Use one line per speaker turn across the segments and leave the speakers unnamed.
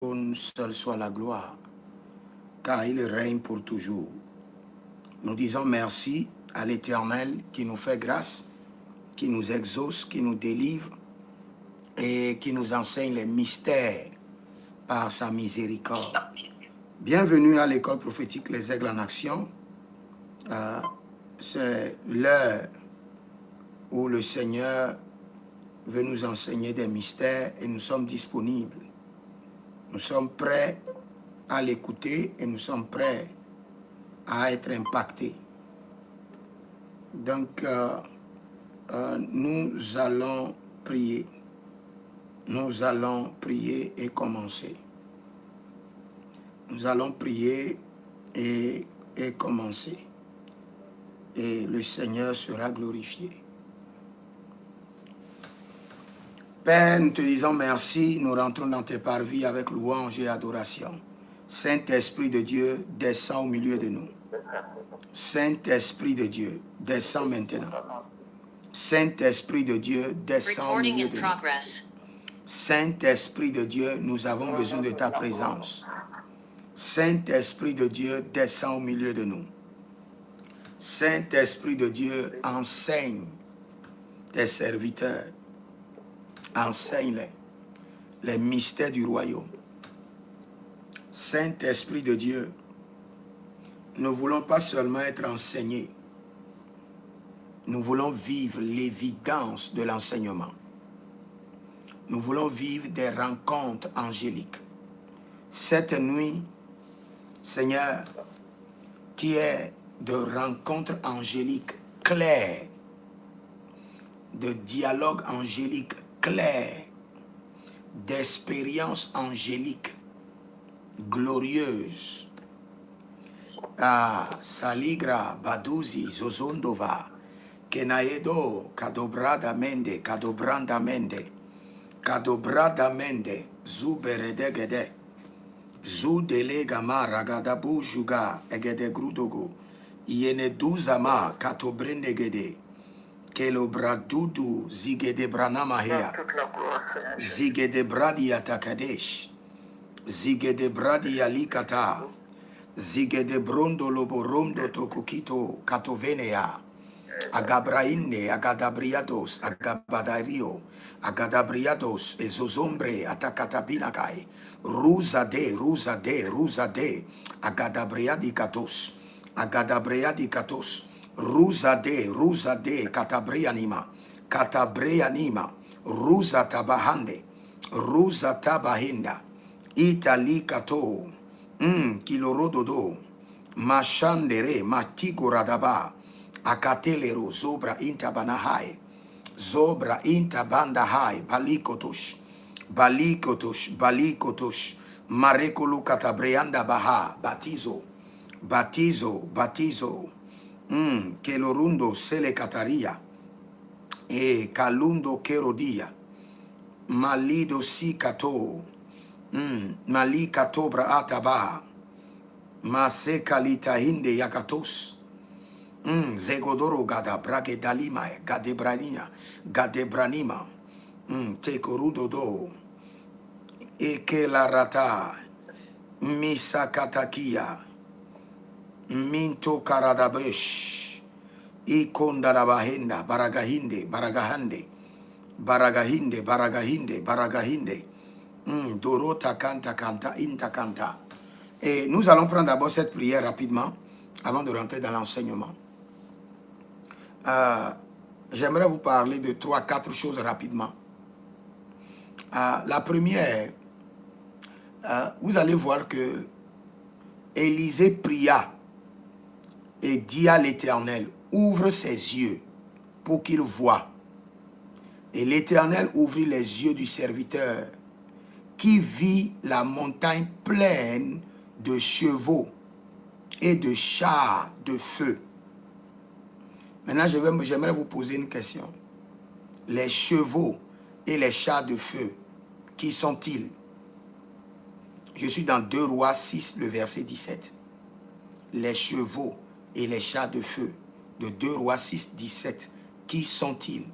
Une seule soit la gloire, car il règne pour toujours. Nous disons merci à l'Éternel qui nous fait grâce, qui nous exauce, qui nous délivre et qui nous enseigne les mystères par sa miséricorde. Bienvenue à l'école prophétique Les Aigles en Action. C'est l'heure où le Seigneur veut nous enseigner des mystères et nous sommes disponibles. Nous sommes prêts à l'écouter et nous sommes prêts à être impactés. Donc, nous allons prier. Nous allons prier et commencer. Nous allons prier et commencer. Et le Seigneur sera glorifié. Père, nous te disons merci. Nous rentrons dans tes parvis avec louange et adoration. Saint-Esprit de Dieu, descends au milieu de nous. Saint-Esprit de Dieu, descends maintenant. Saint-Esprit de Dieu, descends au milieu de nous. Saint-Esprit de Dieu, nous avons besoin de ta présence. Saint-Esprit de Dieu, descends au milieu de nous. Saint-Esprit de Dieu, enseigne tes serviteurs. Enseigne-les les mystères du royaume. Saint-Esprit de Dieu, nous ne voulons pas seulement être enseignés. Nous voulons vivre l'évidence de l'enseignement. Nous voulons vivre des rencontres angéliques. Cette nuit, Seigneur, qui est de rencontres angéliques claires, de dialogues angéliques clairs, d'expériences angéliques glorieuses. Saligra, Baduzi, Zozondova, Kenaedo, Kadobrada Mende, Kadobranda Mende, Kadobrada Mende, Zuberedegede, Zudelegama, Ragadabu Juga, Egede Grudogo, Yene Duzama, Katobrendegede, Kelobradudu, Zigede Branamahea, Zigede Bradia Takadesh, Zigede Bradia Likata, Zigede Brondo Loborondo Tokukito, Katovenea, Agabraine, Agadabriados, Agabadario, Agadabriados, Ezozombre, Atakatabinakai, Ruzade, Agadabriadicatos, Ruzade, Catabreanima, Ruza Tabahande, Ruza Tabahinda, Italicato, Kilorododo, Machandere, Matigoradaba, Akatelero, Zobra Intabanahai, Zobra Intabandahai, Balikotosh, Marekulu Katabreanda Baha, Batizo, Kelorundo Sele Kataria, e Kalundo Kerodia, Malido Sikato, Malika Tobra Ataba, Masekalita Hinde Yakatos, Zegodoro Gada Bragedalima, Gadebranima, Tekorudodo, Ekelarata, Misakatakia, Minto Karadabesh, Ikondarabahenda, Baragahinde, Dorota Kanta, Inta. Et nous allons prendre d'abord cette prière rapidement, avant de rentrer dans l'enseignement. J'aimerais vous parler de 3-4 choses rapidement. La première, vous allez voir que Élisée pria et dit à l'Éternel, ouvre ses yeux pour qu'il voie. Et l'Éternel ouvrit les yeux du serviteur qui vit la montagne pleine de chevaux et de chars de feu. Maintenant, j'aimerais vous poser une question. Les chevaux et les chars de feu, qui sont-ils? Je suis dans 2 Rois 6, le verset 17. Les chevaux et les chars de feu, de 2 Rois 6, 17. Qui sont-ils?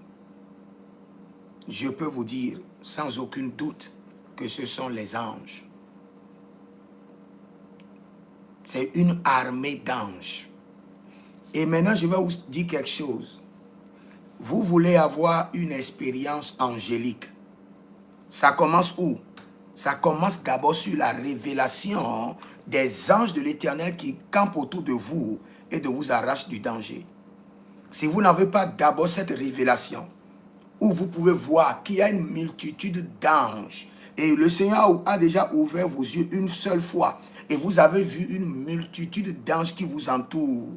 Je peux vous dire, sans aucun doute, que ce sont les anges. C'est une armée d'anges. Et maintenant, je vais vous dire quelque chose. Vous voulez avoir une expérience angélique. Ça commence où? Ça commence d'abord sur la révélation des anges de l'Éternel qui campent autour de vous et de vous arrachent du danger. Si vous n'avez pas d'abord cette révélation, où vous pouvez voir qu'il y a une multitude d'anges, et le Seigneur a déjà ouvert vos yeux une seule fois, et vous avez vu une multitude d'anges qui vous entourent.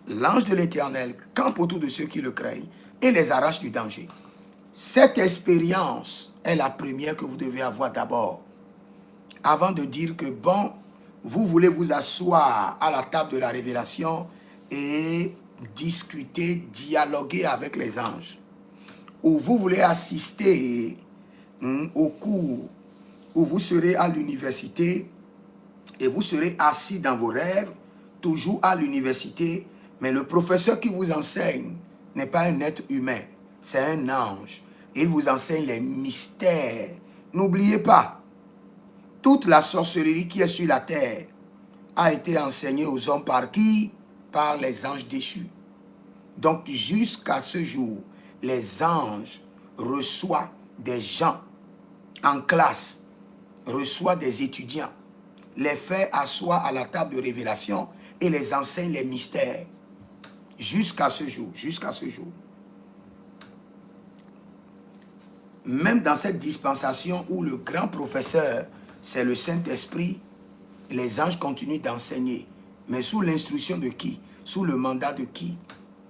L'ange de l'Éternel campe autour de ceux qui le craignent et les arrache du danger. Cette expérience est la première que vous devez avoir d'abord. Avant de dire que, bon, vous voulez vous asseoir à la table de la révélation et discuter, dialoguer avec les anges. Ou vous voulez assister au cours où vous serez à l'université et vous serez assis dans vos rêves, toujours à l'université, mais le professeur qui vous enseigne n'est pas un être humain, c'est un ange. Il vous enseigne les mystères. N'oubliez pas, toute la sorcellerie qui est sur la terre a été enseignée aux hommes par qui? Par les anges déchus. Donc jusqu'à ce jour, les anges reçoivent des gens en classe, reçoivent des étudiants, les fait asseoir à la table de révélation et les enseigne les mystères. Jusqu'à ce jour, jusqu'à ce jour. Même dans cette dispensation où le grand professeur, c'est le Saint-Esprit, les anges continuent d'enseigner. Mais sous l'instruction de qui? Sous le mandat de qui?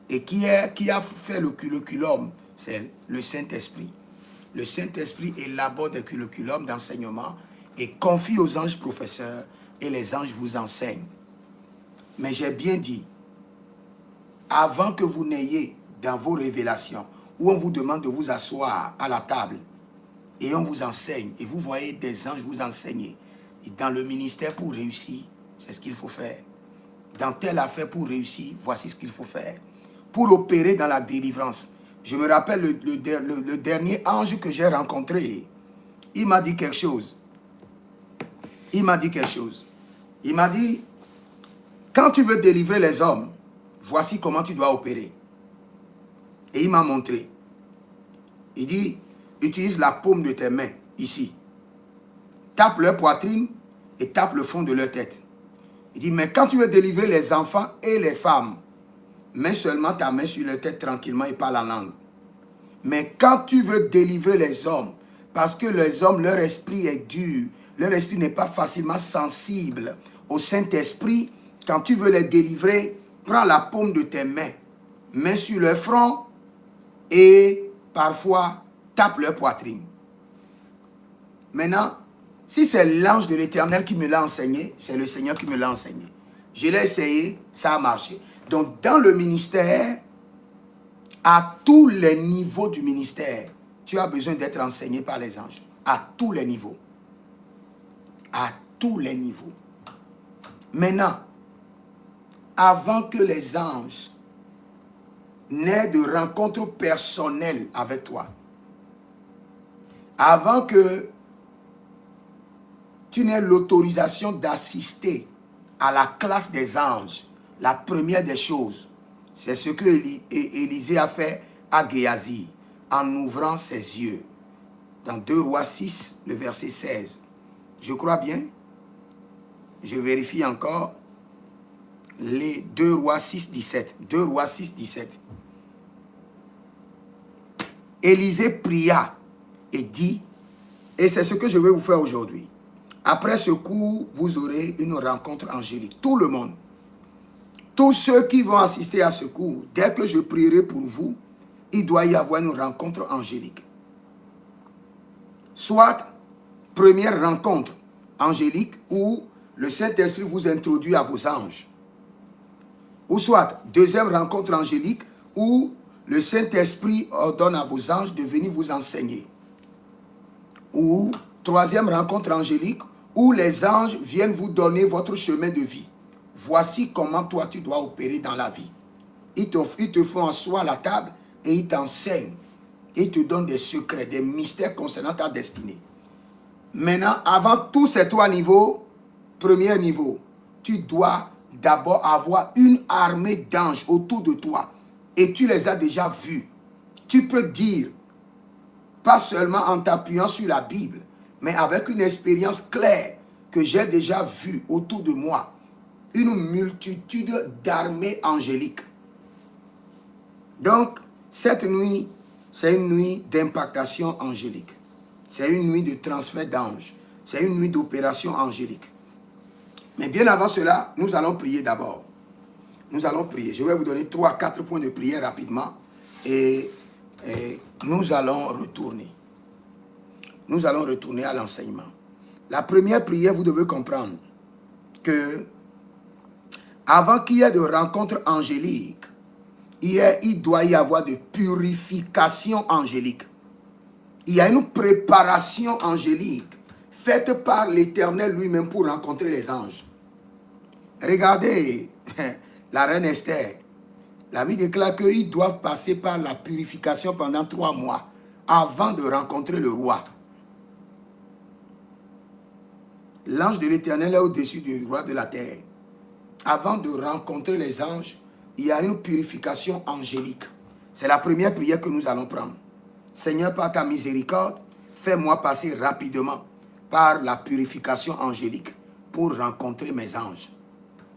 Et qui a fait le curriculum? C'est le Saint-Esprit. Le Saint-Esprit élabore des curriculums d'enseignement et confie aux anges professeurs et les anges vous enseignent. Mais j'ai bien dit, avant que vous n'ayez dans vos révélations, où on vous demande de vous asseoir à la table et on vous enseigne, et vous voyez des anges vous enseigner, et dans le ministère pour réussir, c'est ce qu'il faut faire. Dans telle affaire pour réussir, voici ce qu'il faut faire. Pour opérer dans la délivrance. Je me rappelle le dernier ange que j'ai rencontré, il m'a dit quelque chose. Il m'a dit quelque chose. Il m'a dit, quand tu veux délivrer les hommes, voici comment tu dois opérer. Et il m'a montré. Il dit, utilise la paume de tes mains, ici. Tape leur poitrine et tape le fond de leur tête. Il dit, mais quand tu veux délivrer les enfants et les femmes, mets seulement ta main sur leur tête tranquillement et parle en langue. Mais quand tu veux délivrer les hommes, parce que les hommes, leur esprit est dur, leur esprit n'est pas facilement sensible au Saint-Esprit, quand tu veux les délivrer, prends la paume de tes mains, mets sur leur front et parfois tape leur poitrine. Maintenant, si c'est l'ange de l'Éternel qui me l'a enseigné, c'est le Seigneur qui me l'a enseigné. Je l'ai essayé, ça a marché. Donc, dans le ministère, à tous les niveaux du ministère, tu as besoin d'être enseigné par les anges. À tous les niveaux. À tous les niveaux. Maintenant, avant que les anges n'aient de rencontre personnelle avec toi, avant que tu n'aies l'autorisation d'assister à la classe des anges, la première des choses, c'est ce que Élisée a fait à Géasi en ouvrant ses yeux. Dans 2 Rois 6, le verset 16. Je crois bien. Je vérifie encore. Les 2 Rois 6, 17. 2 Rois 6, 17. Élisée pria et dit, et c'est ce que je vais vous faire aujourd'hui. Après ce cours, vous aurez une rencontre angélique. Tout le monde. Tous ceux qui vont assister à ce cours, dès que je prierai pour vous, il doit y avoir une rencontre angélique. Soit première rencontre angélique où le Saint-Esprit vous introduit à vos anges. Ou soit deuxième rencontre angélique où le Saint-Esprit ordonne à vos anges de venir vous enseigner. Ou troisième rencontre angélique où les anges viennent vous donner votre chemin de vie. Voici comment toi tu dois opérer dans la vie. Ils te font asseoir à la table et ils t'enseignent. Ils te donnent des secrets, des mystères concernant ta destinée. Maintenant, avant tous ces 3 niveaux, premier niveau, tu dois d'abord avoir une armée d'anges autour de toi. Et tu les as déjà vus. Tu peux dire, pas seulement en t'appuyant sur la Bible, mais avec une expérience claire que j'ai déjà vue autour de moi, une multitude d'armées angéliques. Donc, cette nuit, c'est une nuit d'impactation angélique. C'est une nuit de transfert d'anges. C'est une nuit d'opération angélique. Mais bien avant cela, nous allons prier d'abord. Nous allons prier. Je vais vous donner 3 à 4 points de prière rapidement. Et nous allons retourner. Nous allons retourner à l'enseignement. La première prière, vous devez comprendre que avant qu'il y ait de rencontres angéliques, il doit y avoir de purification angélique. Il y a une préparation angélique faite par l'Éternel lui-même pour rencontrer les anges. Regardez la reine Esther. La Bible déclare qu'ils doivent passer par la purification pendant 3 mois avant de rencontrer le roi. L'ange de l'Éternel est au-dessus du roi de la terre. Avant de rencontrer les anges, il y a une purification angélique. C'est la première prière que nous allons prendre. Seigneur, par ta miséricorde, fais-moi passer rapidement par la purification angélique pour rencontrer mes anges.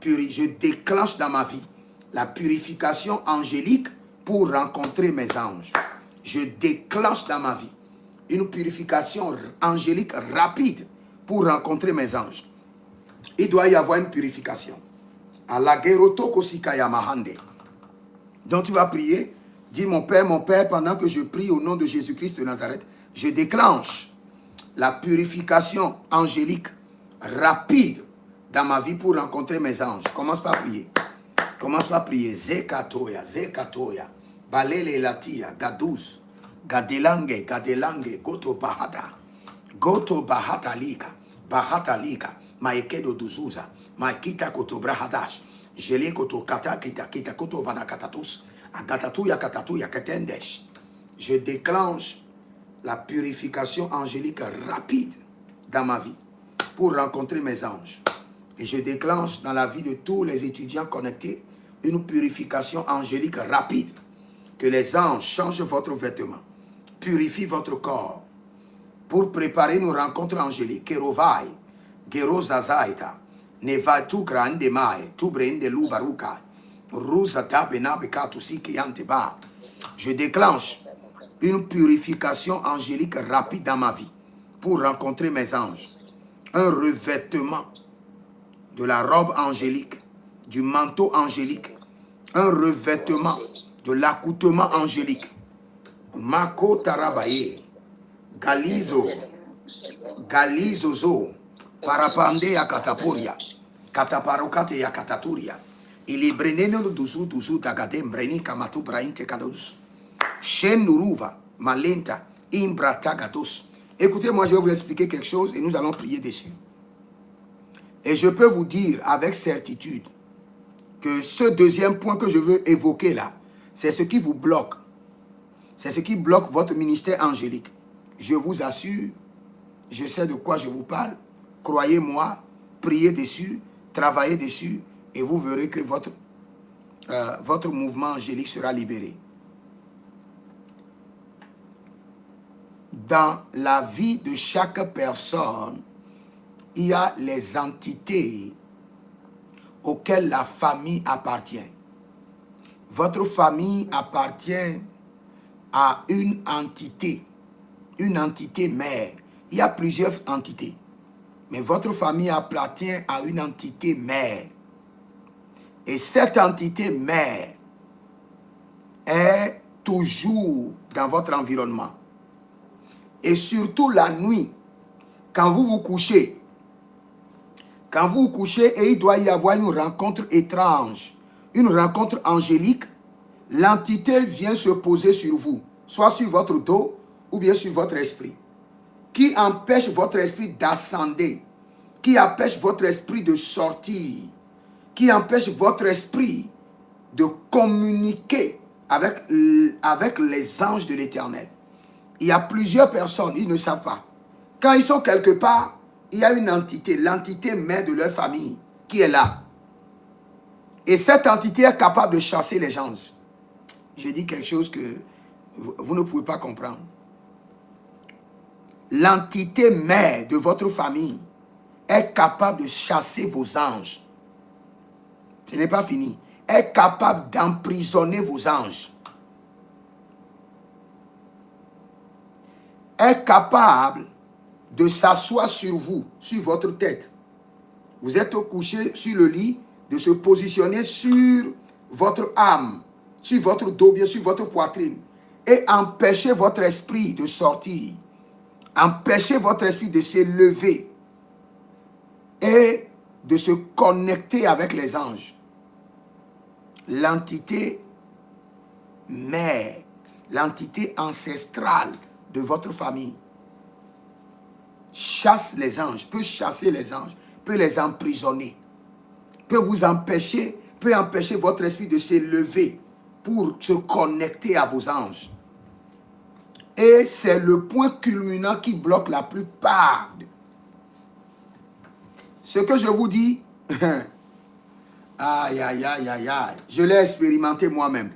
Je déclenche dans ma vie la purification angélique pour rencontrer mes anges. Je déclenche dans ma vie une purification angélique rapide pour rencontrer mes anges. Il doit y avoir une purification. Donc tu vas prier. Dis mon Père, pendant que je prie au nom de Jésus-Christ de Nazareth, je déclenche la purification angélique rapide dans ma vie pour rencontrer mes anges. Commence par prier. Commence par prier. Zekatoya, Zekatoya, Balele Latia, Gadouz, Gadelange, Gadelange, Goto Bahata, Goto Bahata Lika, Maekedo Duzuza, Maekita Koto Brahadash, Jele Koto Kata, Kita Koto Vanakatatus, Agatatuya Katatuya Katendesh. Je déclenche la purification angélique rapide dans ma vie pour rencontrer mes anges. Et je déclenche dans la vie de tous les étudiants connectés une purification angélique rapide. Que les anges changent votre vêtement, purifient votre corps pour préparer nos rencontres angéliques. Kerovai, Gerozazaita, Nevatu Grande Mai, Tubrende Lubaruka, Ruzata Benabeka Tusiki Anteba. Je déclenche une purification angélique rapide dans ma vie pour rencontrer mes anges. Un revêtement de la robe angélique, du manteau angélique, un revêtement de l'accoutrement angélique. Mako Tarabaye, Galizozo, Parapande ya Katapuria, Kataparokate ya Kataturia, Ilibreneno Duzu Tagadem Breni Kamatu Brainte Kadus, Shen Nuruva, Malenta, Imbra Tagados. Écoutez-moi, je vais vous expliquer quelque chose et nous allons prier dessus. Et je peux vous dire avec certitude que ce deuxième point que je veux évoquer là, c'est ce qui vous bloque. C'est ce qui bloque votre ministère angélique. Je vous assure, je sais de quoi je vous parle. Croyez-moi, priez dessus, travaillez dessus et vous verrez que votre mouvement angélique sera libéré. Dans la vie de chaque personne, il y a les entités auxquelles la famille appartient. Votre famille appartient à une entité mère. Il y a plusieurs entités, mais votre famille appartient à une entité mère. Et cette entité mère est toujours dans votre environnement. Et surtout la nuit, quand vous vous couchez, et il doit y avoir une rencontre étrange, une rencontre angélique, l'entité vient se poser sur vous, soit sur votre dos ou bien sur votre esprit, qui empêche votre esprit d'ascender, qui empêche votre esprit de sortir, qui empêche votre esprit de communiquer avec les anges de l'Éternel. Il y a plusieurs personnes, ils ne savent pas. Quand ils sont quelque part, il y a une entité, l'entité mère de leur famille, qui est là. Et cette entité est capable de chasser les anges. Je dis quelque chose que vous ne pouvez pas comprendre. L'entité mère de votre famille est capable de chasser vos anges. Ce n'est pas fini. Est capable d'emprisonner vos anges. Est capable de s'asseoir sur vous, sur votre tête. Vous êtes couché sur le lit, de se positionner sur votre âme, sur votre dos, bien sur votre poitrine, et empêcher votre esprit de sortir, empêcher votre esprit de se lever et de se connecter avec les anges. L'entité mère, l'entité ancestrale de votre famille chasse les anges, peut chasser les anges, peut les emprisonner, peut vous empêcher, peut empêcher votre esprit de se lever pour se connecter à vos anges. Et c'est le point culminant qui bloque la plupart. Ce que je vous dis, aïe, aïe, aïe, aïe, aïe, je l'ai expérimenté moi-même.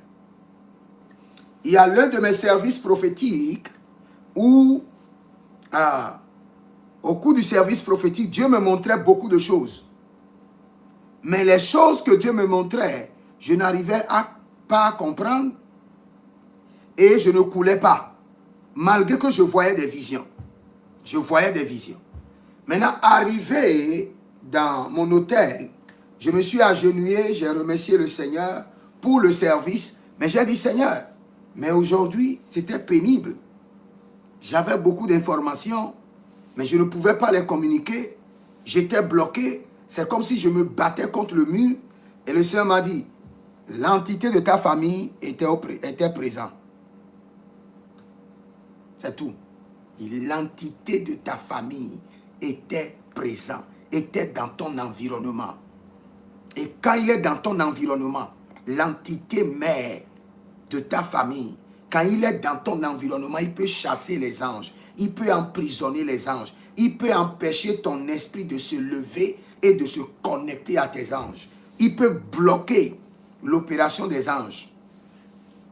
Il y a l'un de mes services prophétiques où, au cours du service prophétique, Dieu me montrait beaucoup de choses. Mais les choses que Dieu me montrait, je n'arrivais pas à comprendre et je ne coulais pas. Malgré que je voyais des visions. Je voyais des visions. Maintenant, arrivé dans mon hôtel, je me suis agenouillé, j'ai remercié le Seigneur pour le service. Mais j'ai dit, Seigneur, mais aujourd'hui, c'était pénible. J'avais beaucoup d'informations, mais je ne pouvais pas les communiquer. J'étais bloqué. C'est comme si je me battais contre le mur. Et le Seigneur m'a dit, l'entité de ta famille était présente. C'est tout. L'entité de ta famille était présente, était dans ton environnement. Et quand il est dans ton environnement, l'entité mère de ta famille, quand il est dans ton environnement, il peut chasser les anges, il peut emprisonner les anges, il peut empêcher ton esprit de se lever et de se connecter à tes anges. Il peut bloquer l'opération des anges.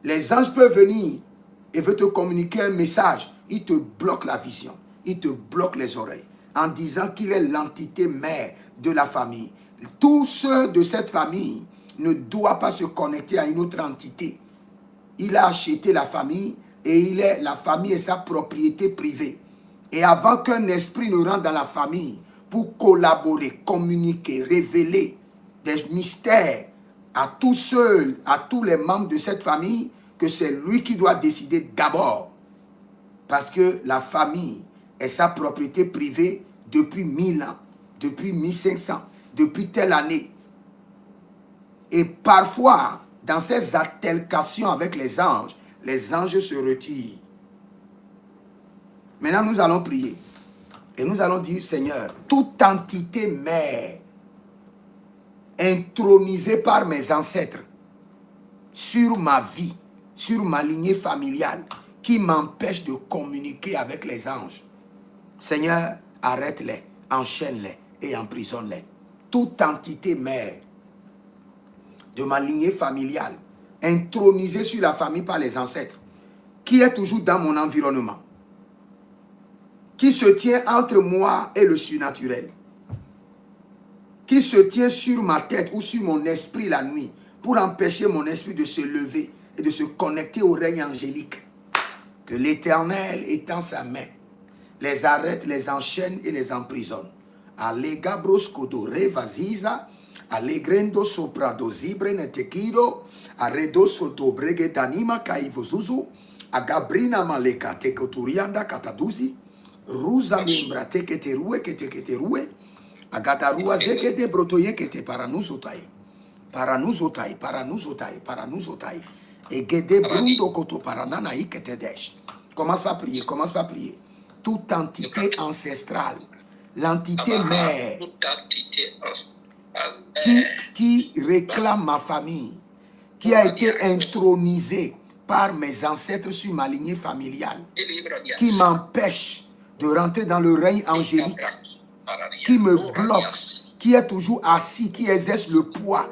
Les anges peuvent venir et veulent te communiquer un message. Il te bloque la vision, il te bloque les oreilles en disant qu'il est l'entité mère de la famille. Tous ceux de cette famille ne doivent pas se connecter à une autre entité. Il a acheté la famille et la famille est sa propriété privée. Et avant qu'un esprit ne rentre dans la famille pour collaborer, communiquer, révéler des mystères à tous ceux, à tous les membres de cette famille, que c'est lui qui doit décider d'abord. Parce que la famille est sa propriété privée depuis 1000 ans, depuis 1500, depuis telle année. Et parfois, dans ces altercations avec les anges se retirent. Maintenant, nous allons prier. Et nous allons dire, Seigneur, toute entité mère intronisée par mes ancêtres sur ma vie, sur ma lignée familiale, qui m'empêche de communiquer avec les anges. Seigneur, arrête-les, enchaîne-les et emprisonne-les. Toute entité mère de ma lignée familiale, intronisée sur la famille par les ancêtres, qui est toujours dans mon environnement, qui se tient entre moi et le surnaturel, qui se tient sur ma tête ou sur mon esprit la nuit, pour empêcher mon esprit de se lever et de se connecter au règne angélique. Que l'Éternel étend sa main, les arrête, les enchaîne et les emprisonne. Allegabros kodore vaziza, allegrendo soprado zibrene tekido, arredo soto brege danima kaivozuzu, agabrina maleka tekoturianda kataduzi, ruza membra teketerue keteketerue, agatarua zekete brotoye kete paranusotai, paranusotai, paranusotai, paranusotai, et gede brundo koto paranana iketedesh. Commence par prier, commence par prier. Toute entité ancestrale, l'entité mère qui réclame ma famille, qui a été intronisée par mes ancêtres sur ma lignée familiale, qui m'empêche de rentrer dans le règne angélique, qui me bloque qui est toujours assis, qui exerce le poids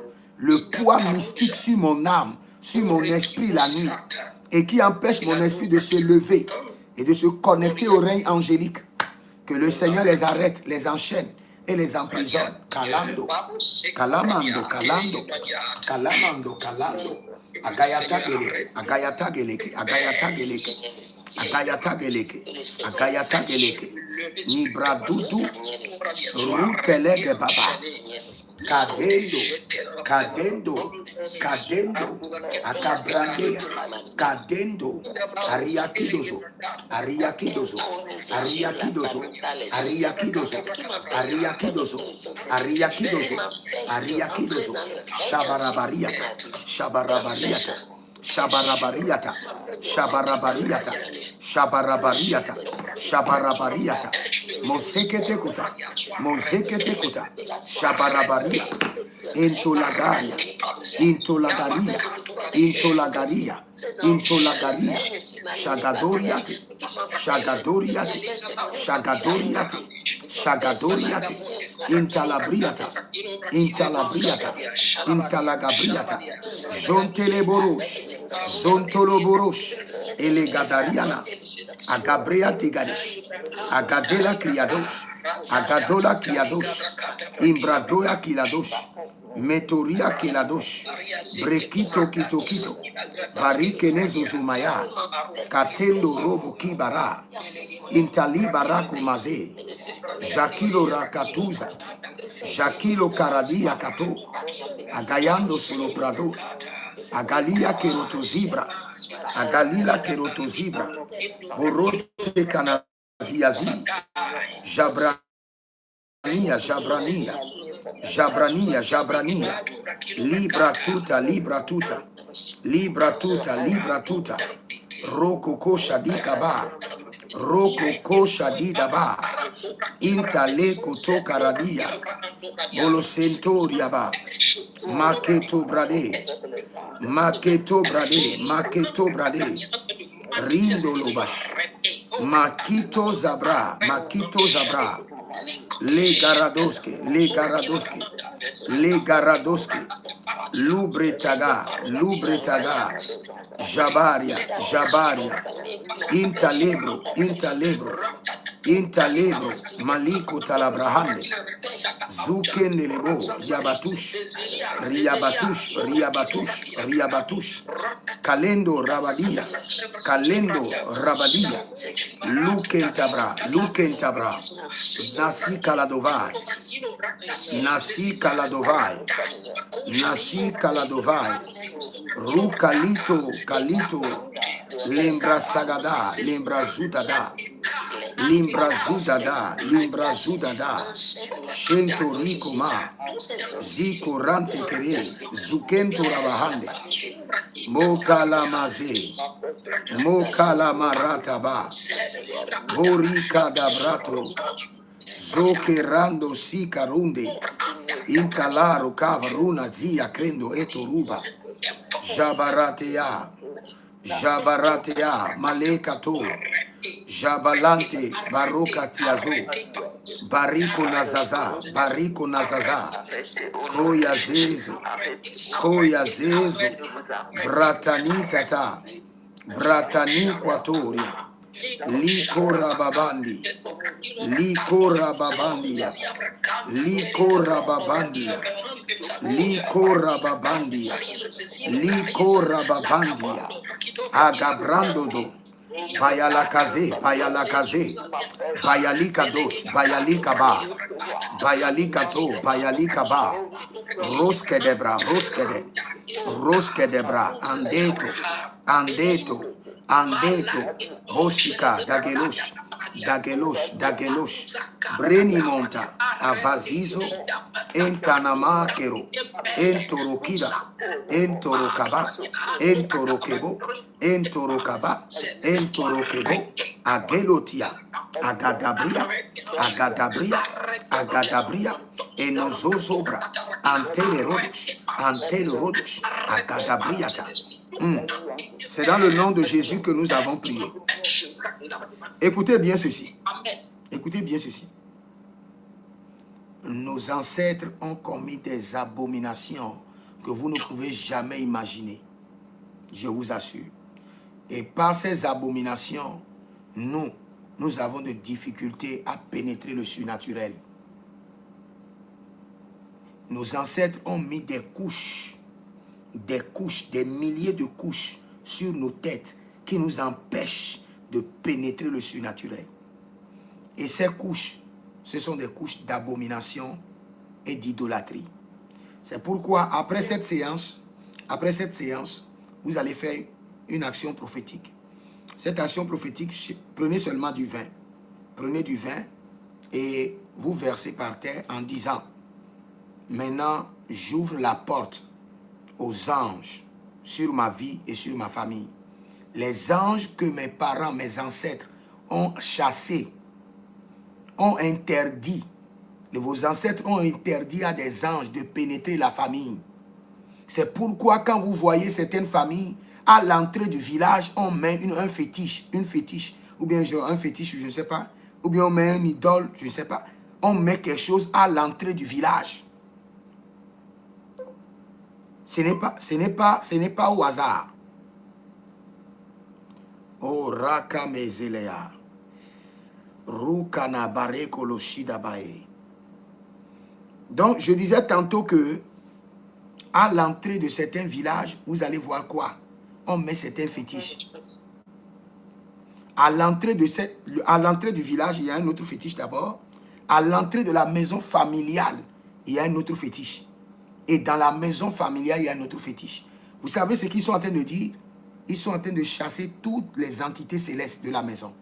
mystique sur mon âme, sur mon esprit la nuit, et qui empêche mon esprit de se lever et de se connecter au règne angélique. Que le Seigneur les arrête, les enchaîne et les emprisonne. Kalando, kalamando, kalando, kalamando, kalando. Agayata geleke, agayata geleke, agayata geleke, agayata geleke, agayata geleke. Ni bradudu, rutelege baba. Cadendo, cadendo, cadendo, acabrandea, cadendo, ariakidoso, ariakidoso, ariakidoso, ariakidoso, ariakidoso, ariakidoso, ariakidoso, shabarabariata, shabarabariata, shabarabariata, shabarabariata, shabarabariata, shabarabariata, moseketekuta, moseketekuta, shabarabaria, intolagaria, intolagaria, intolagaria, intolagaria, shagadoriate, shagadoriate, shagadoriate, shagadoriate, intalabriata, intalabriata, intalagabriata, jonteleborosh, zontoloborosh, elegadariana, agabrea tigadish, agadela criados, agadola criados, imbradoya kilados, metoria kilados, brequito quito quito, barikenezo zumaya, katendo robo kibara, intali barako maze, jakilo rakatuza, jakilo karadia kato, agayando solo prado, agalia kerotozibra, agalila kerotozibra, borote kanaziazi, jabrania, jabrania, jabrania, jabrania, libra tuta, libra tuta, libra tuta, libra tuta, roko kosha di kaba, roko kosha di daba, intale koto karadia, bolosentoria ba, maketo brade, maketo brade, maketo brade, rindo lobash, makito zabra, makito zabra, le garadoske, le garadoske, le garadoske, lubretaga, lubretaga, jabaria, jabaria, intalebro, intalebro, intalebro, maliko talabrahande, zukendelebo, yabatush, riabatush, riabatush, riabatush, kalendo rabadia, kalendo rabadia, lukentabra, lukentabra, nasi kaladovai, nasi kaladovai, nasi kaladovai, ru kalito, kalito, lembra sagada, lembra zudada, limbra zudada, limbra zudada, shento rico ma, ziko rante kere, zukento rabahande, mokala maze, mokala marata ba, borika dabrato, zokerando si karunde, intalaro kavaruna zia krendo eto ruba, jabaratea, jabaratea, malekato, jabalante, baroka tiazo, bariko nazaza, bariko nazaza, koya zezo, koya zezo, bratani tata, bratani kwatoria, liko rababandi, liko rababandia, liko rababandia, liko rababandia, liko rababandia, agabrandodo, bayalakaze, bayalakaze, bayalika dosh, bayalika ba, bayalika to, bayalika ba, roske debra, roske debra, andeto, andeto, andeto, boshika, dagelosh, dagelosh, dagelosh, breni monta, avazizo, entanamakero, entorokida, entorokaba, entorokebo, entorokaba, entorokebo, agelotia, agadabria, agadabria, agadabria, enozozobra, antelerodos, agadabriata. C'est dans le nom de Jésus que nous avons prié. Écoutez bien ceci. Écoutez bien ceci. nos ancêtres ont commis des abominations que vous ne pouvez jamais imaginer. Je vous assure. Et par ces abominations, nous avons des difficultés à pénétrer le surnaturel. Nos ancêtres ont mis des couches, des milliers de couches sur nos têtes qui nous empêchent de pénétrer le surnaturel. Et ces couches, ce sont des couches d'abomination et d'idolâtrie. C'est pourquoi après cette séance, vous allez faire une action prophétique. Cette action prophétique, prenez seulement du vin. Prenez du vin et vous versez par terre en disant: maintenant, j'ouvre la porte aux anges sur ma vie et sur ma famille. Les anges que mes parents, mes ancêtres ont chassés, ont interdit, vos ancêtres ont interdit à des anges de pénétrer la famille. C'est pourquoi quand vous voyez certaines familles, à l'entrée du village, on met un fétiche, ou bien genre un fétiche, je ne sais pas, ou bien on met une idole, je ne sais pas. On met quelque chose à l'entrée du village. Ce n'est pas au hasard. Oh, Raka Mezelea. Rukana Bareko Loshidabae. Donc, je disais tantôt que à l'entrée de certains villages, vous allez voir quoi? On met certains fétiches. À l'entrée du village, il y a un autre fétiche d'abord. À l'entrée de la maison familiale, il y a un autre fétiche. Et dans la maison familiale, il y a un autre fétiche. Vous savez ce qu'ils sont en train de dire? Ils sont en train de chasser toutes les entités célestes de la maison.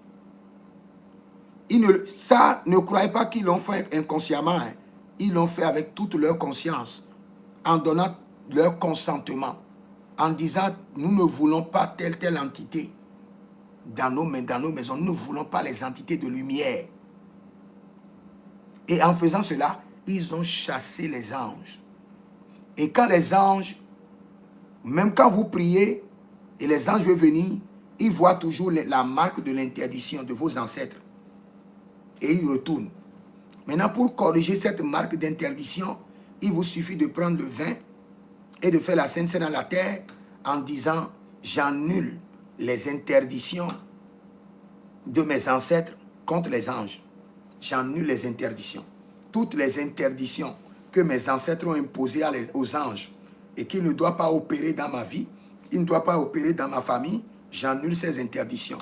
Ça, ne croyez pas qu'ils l'ont fait inconsciemment. Hein. Ils l'ont fait avec toute leur conscience, en donnant leur consentement, en disant: nous ne voulons pas telle entité dans nos maisons. Nous ne voulons pas les entités de lumière. Et en faisant cela, ils ont chassé les anges. Et quand les anges, même quand vous priez, et les anges veulent venir, ils voient toujours la marque de l'interdiction de vos ancêtres. Et ils retournent. Maintenant, pour corriger cette marque d'interdiction, il vous suffit de prendre le vin et de faire la Sainte Seine à la terre en disant: j'annule les interdictions de mes ancêtres contre les anges. J'annule les interdictions. Toutes les interdictions que mes ancêtres ont imposées aux anges et qui ne doivent pas opérer dans ma vie, ils ne doivent pas opérer dans ma famille, j'annule ces interdictions.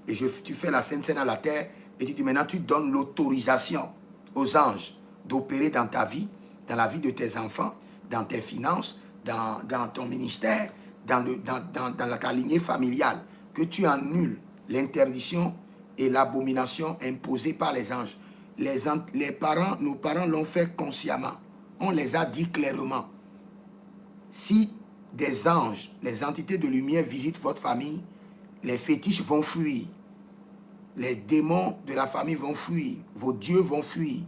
Et tu fais la Sainte Seine à la terre et tu dis: maintenant tu donnes l'autorisation aux anges d'opérer dans ta vie, dans la vie de tes enfants, dans tes finances, dans ton ministère, dans ta lignée familiale, que tu annules l'interdiction et l'abomination imposée par les anges. Nos parents l'ont fait consciemment. On les a dit clairement. Si des anges, les entités de lumière visitent votre famille, les fétiches vont fuir. Les démons de la famille vont fuir. Vos dieux vont fuir.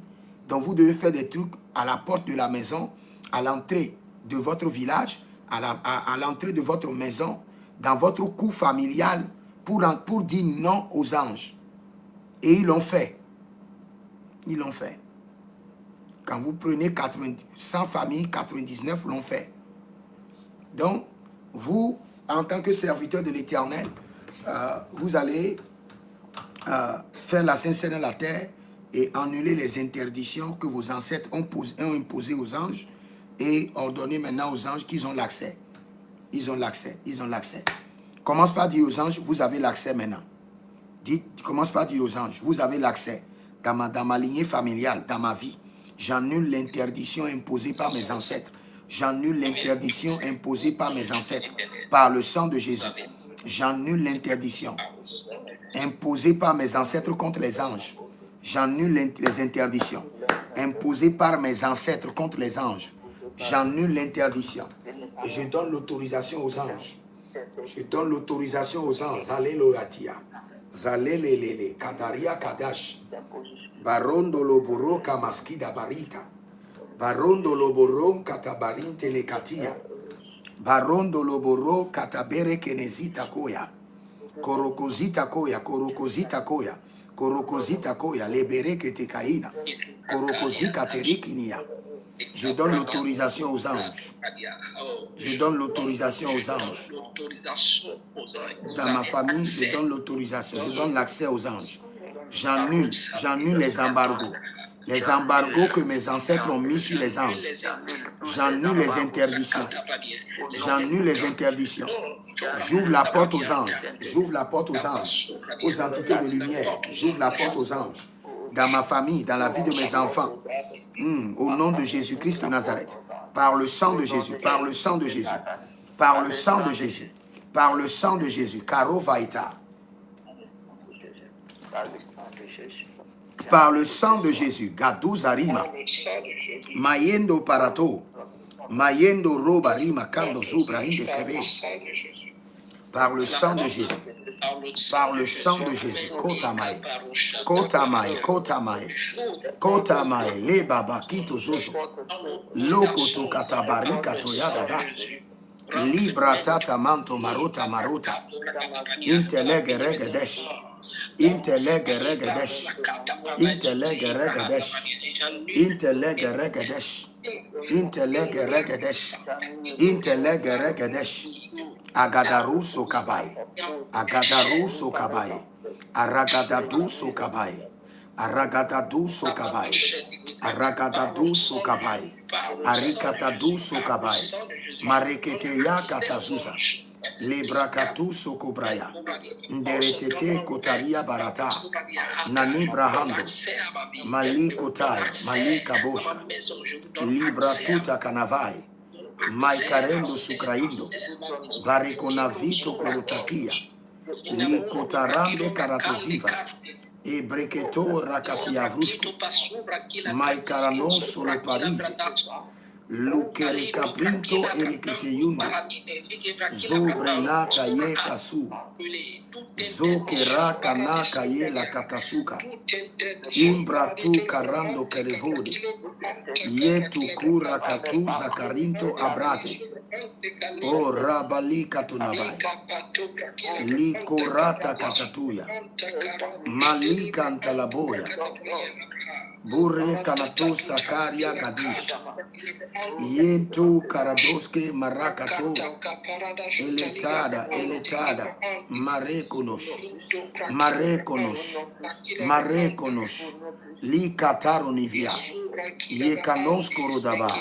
Donc vous devez faire des trucs à la porte de la maison, à l'entrée de votre village, à l'entrée de votre maison, dans votre cour familial, pour dire non aux anges. Et ils l'ont fait. Ils l'ont fait. Quand vous prenez 100 familles, 99 l'ont fait. Donc, vous, en tant que serviteur de l'Éternel, vous allez faire la Sainte Seine à la terre et annuler les interdictions que vos ancêtres ont imposées aux anges et ordonner maintenant aux anges qu'ils ont l'accès. Ils ont l'accès, ils ont l'accès. Commence par dire aux anges: vous avez l'accès maintenant. Commence par dire aux anges: vous avez l'accès dans ma lignée familiale, dans ma vie. J'annule l'interdiction imposée par mes ancêtres. J'annule l'interdiction imposée par mes ancêtres, par le sang de Jésus. J'annule l'interdiction imposée par mes ancêtres contre les anges. J'annule les interdictions imposées par mes ancêtres contre les anges. J'annule l'interdiction. Et je donne l'autorisation aux anges. Je donne l'autorisation aux anges. Alléluia. Zalelelele, Kadaria Kadash. Barondo Loboro Kamaskida Barika. Barondo Loboro Katabarin Telekatia. Barondo Loboro Katabere Kenezita Koya. Korokozita Koya, Korokozita Koya. Korokozita koya, lebere ketekaina. Korokozika terikinia. Je donne l'autorisation aux anges. Je donne l'autorisation aux anges. Dans ma famille, je donne l'autorisation. Je donne l'accès aux anges. J'annule les embargos. Les embargos que mes ancêtres ont mis sur les anges. J'annule les interdictions. J'annule les interdictions. J'ouvre la porte aux anges. J'ouvre la porte aux anges. Aux entités de lumière. J'ouvre la porte aux anges. Dans ma famille, dans la vie de mes enfants. Au nom de Jésus-Christ de Nazareth. Par le sang de Jésus. Par le sang de Jésus. Par le sang de Jésus. Par le sang de Jésus. Karo Vaïta. Par le sang de Jésus. Gadou Zarima. Mayendo Parato. Mayendo Roba Rima Kando Zubra Inde Keve. Par le sang de Jésus. Par le sang de Jésus. Kotamai. Kotamai. Kotamai. Kotamai. Le Baba Kito Zozo. Lokoto Katabari Katoyadada. Libra Tata Manto Marota Marota. Inteleg Regedesh. Inteleg Regedesh. Inteleg Regedesh. Inteleg Regedesh. Inteleg Regedesh. Inteleg Regedesh. Agadaruso Kabai. Agadaruso Kabai. Aragadaduso Kabai. Aragadaduso Kabai. Aragadaduso Kabai. Arikataduso Kabai. Mareketeya Katazuza. Lebrakatuso Kobraya. Nderetete Kotaria Barata. Nani Brahando. Mali Kotai. Mali Kaboshka. Libra Tuta Kanavai. Maikarendo Sukraindo. Barikonavito Korutakia. Likotarande Karatoziva. Ebreketo Rakatiavrushko. Maikarano Solo Parise. Lukere Caprinto Eriketeyundo. Zobrena Kaye Kasu. Zokera Kana Kaye La Katasuka. Imbratu Karando Kerevode. Yetu Kura Katuza Karinto Abrate. O Rabali Katunabai. Likorata Katatuya. Malika Antalaboya. Bure Kanato Sakaria Kadish. Yentu Karadoske Marakato. Eletada, Eletada. Marekonos. Marekonos. Marekonos. Likatarunivia. Yekanos Korodaba.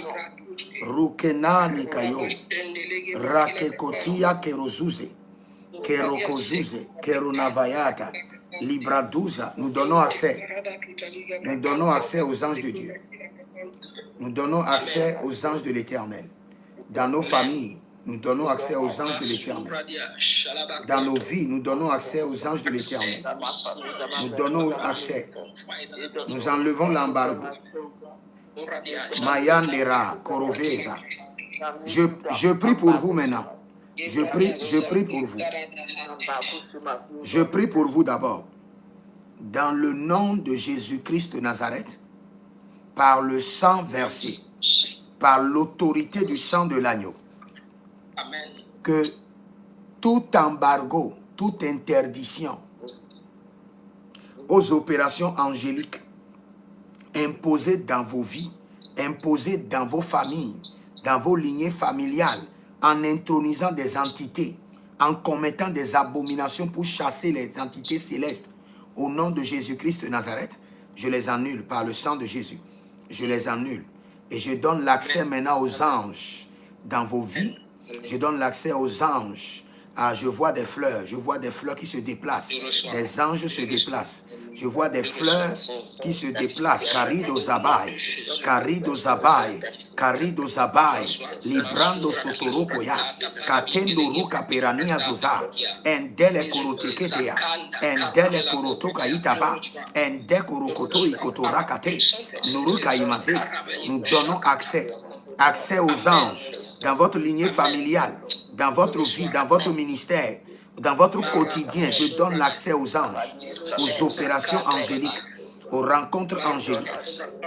Rukenani Kayo. Rakekotia Kerozuze. Kerokozuze. Keronavayata. Libraduza. Nous donnons accès. Nous donnons accès aux anges de Dieu. Nous donnons accès aux anges de l'Éternel. Dans nos familles, nous donnons accès aux anges de l'Éternel. Dans nos vies, nous donnons accès aux anges de l'Éternel. Nous donnons accès. Nous enlevons l'embargo. Mayandera, Koroveza. Je prie pour vous maintenant. Je prie pour vous. Je prie pour vous d'abord. Dans le nom de Jésus-Christ de Nazareth, par le sang versé, par l'autorité du sang de l'agneau, que tout embargo, toute interdiction aux opérations angéliques imposées dans vos vies, imposées dans vos familles, dans vos lignées familiales, en intronisant des entités, en commettant des abominations pour chasser les entités célestes, au nom de Jésus-Christ de Nazareth, je les annule par le sang de Jésus. Je les annule. Et je donne l'accès maintenant aux anges dans vos vies. Je donne l'accès aux anges. Ah, je vois des fleurs qui se déplacent. Des anges se déplacent. Je vois des fleurs qui se déplacent. Carido Zabai, Carido Zabai, Carido Zabai, Librando Sotorokoya, Katendo Ruka Perania Zoza, Endele Koroteketea, Endele Korotoka Itaba, Ende Korokoto Ikotorakate, Nuruka Imaze. Nous donnons accès aux anges dans votre lignée familiale, dans votre vie, dans votre ministère, dans votre quotidien. Je donne l'accès aux anges, aux opérations angéliques, aux rencontres angéliques,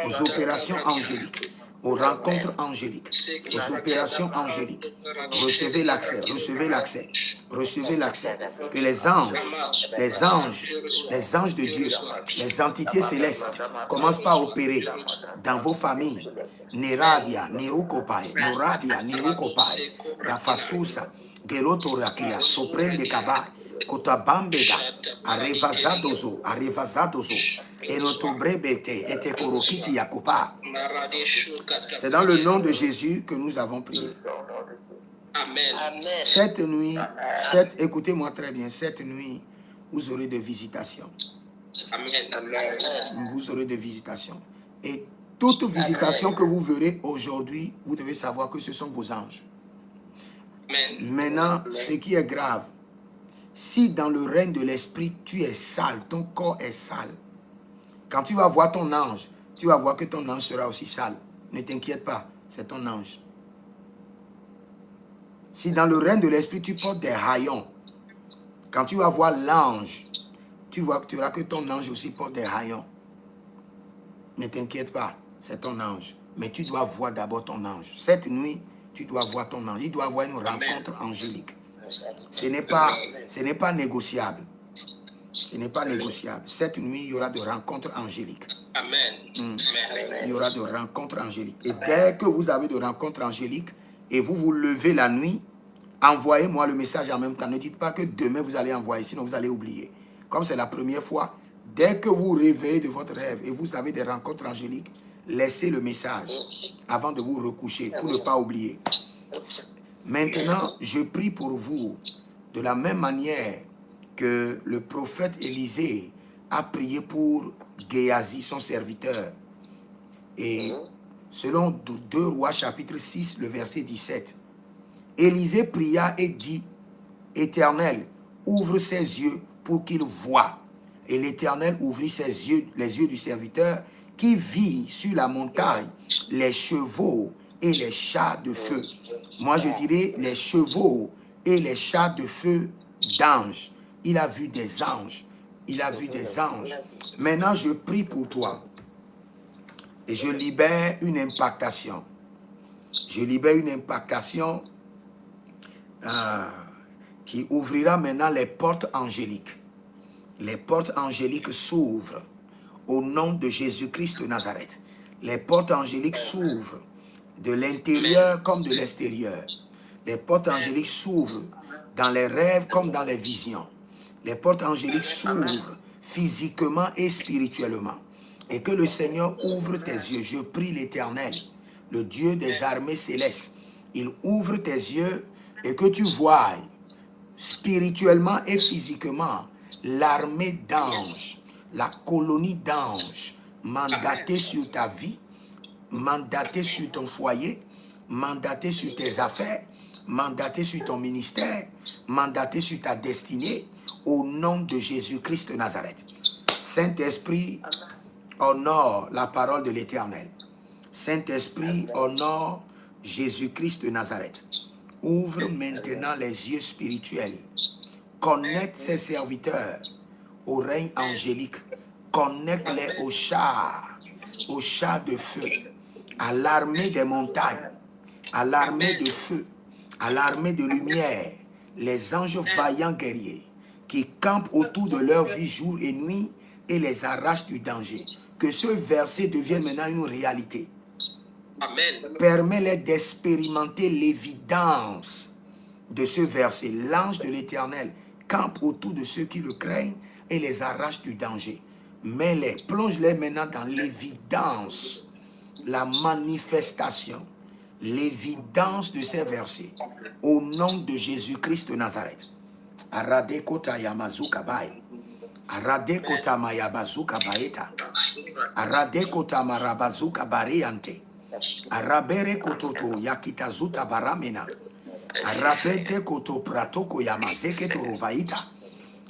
aux opérations angéliques, aux rencontres angéliques, aux opérations angéliques. Recevez l'accès, recevez l'accès, recevez l'accès. Que les anges de Dieu, les entités célestes commencent par opérer dans vos familles. Neradia, Nerukopai, Noradia, Nerukopai, Gafasusa, Gelotorakia, Sopren de Kabai, Kotabambeda, Arevazadozo, Erotobrebete, Etekorokiti Yakopa. C'est dans le nom de Jésus que nous avons prié.
Amen.
Cette nuit, écoutez-moi très bien, cette nuit, vous aurez des visitations.
Amen.
Vous aurez des visitations. Et toute visitation que vous verrez aujourd'hui, vous devez savoir que ce sont vos anges.
Amen.
Maintenant, ce qui est grave, si dans le règne de l'esprit, tu es sale, ton corps est sale, quand tu vas voir ton ange, tu vas voir que ton ange sera aussi sale. Ne t'inquiète pas, c'est ton ange. Si dans le règne de l'esprit, tu portes des haillons, quand tu vas voir l'ange, tu verras que ton ange aussi porte des haillons. Ne t'inquiète pas, c'est ton ange. Mais tu dois voir d'abord ton ange. Cette nuit, tu dois voir ton ange. Il doit avoir une rencontre angélique. Ce n'est pas négociable. Ce n'est pas négociable. Cette nuit, il y aura de rencontres angéliques.
Amen.
Il y aura de rencontres angéliques. Et dès que vous avez de rencontres angéliques et vous vous levez la nuit, envoyez-moi le message en même temps. Ne dites pas que demain vous allez envoyer, sinon vous allez oublier. Comme c'est la première fois, dès que vous vous réveillez de votre rêve et vous avez des rencontres angéliques, laissez le message avant de vous recoucher pour ne pas oublier. Maintenant, je prie pour vous de la même manière que le prophète Élisée a prié pour Géasi, son serviteur. Et selon 2 Rois chapitre 6, le verset 17, Élisée pria et dit, « Éternel, ouvre ses yeux pour qu'il voie. » Et l'Éternel ouvrit ses yeux, les yeux du serviteur, qui vit sur la montagne les chevaux et les chars de feu. Moi, je dirais les chevaux et les chars de feu d'anges. Il a vu des anges. Il a vu des anges. Maintenant, je prie pour toi. Et je libère une impactation. Je libère une impactation qui ouvrira maintenant les portes angéliques. Les portes angéliques s'ouvrent au nom de Jésus-Christ de Nazareth. Les portes angéliques s'ouvrent de l'intérieur comme de l'extérieur. Les portes angéliques s'ouvrent dans les rêves comme dans les visions. Les portes angéliques s'ouvrent physiquement et spirituellement. Et que le Seigneur ouvre tes yeux. Je prie l'Éternel, le Dieu des armées célestes. Il ouvre tes yeux et que tu voies spirituellement et physiquement l'armée d'anges, la colonie d'anges mandatée sur ta vie, mandatée sur ton foyer, mandatée sur tes affaires, mandatée sur ton ministère, mandatée sur ta destinée, au nom de Jésus-Christ de Nazareth. Saint-Esprit, honore la parole de l'Éternel. Saint-Esprit, honore Jésus-Christ de Nazareth. Ouvre maintenant les yeux spirituels. Connecte ses serviteurs au règne angélique. Connecte-les aux chars de feu, à l'armée des montagnes, à l'armée de feu, à l'armée de lumière, les anges vaillants guerriers qui campent autour de leur vie jour et nuit et les arrachent du danger. Que ce verset devienne maintenant une réalité.
Amen.
Permets-les d'expérimenter l'évidence de ce verset. L'ange de l'Éternel campe autour de ceux qui le craignent et les arrache du danger. Mets-les, plonge-les maintenant dans l'évidence, la manifestation, l'évidence de ces versets. Au nom de Jésus-Christ de Nazareth. Arade kota yamazuka bai. Arade kota mayabazuka baeta. Arade kota marabazuka bariante. Arabere kototo yakitazuta baramena. Arabete koto pratoko yamazeke torovaita.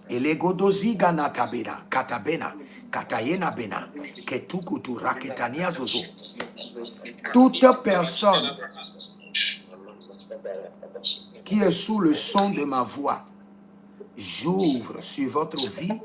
Elegodoziga natabena, katabena, katayena bena, ketukutu raketania zozo. Toute personne qui est sous le son de ma voix, j'ouvre sur votre vie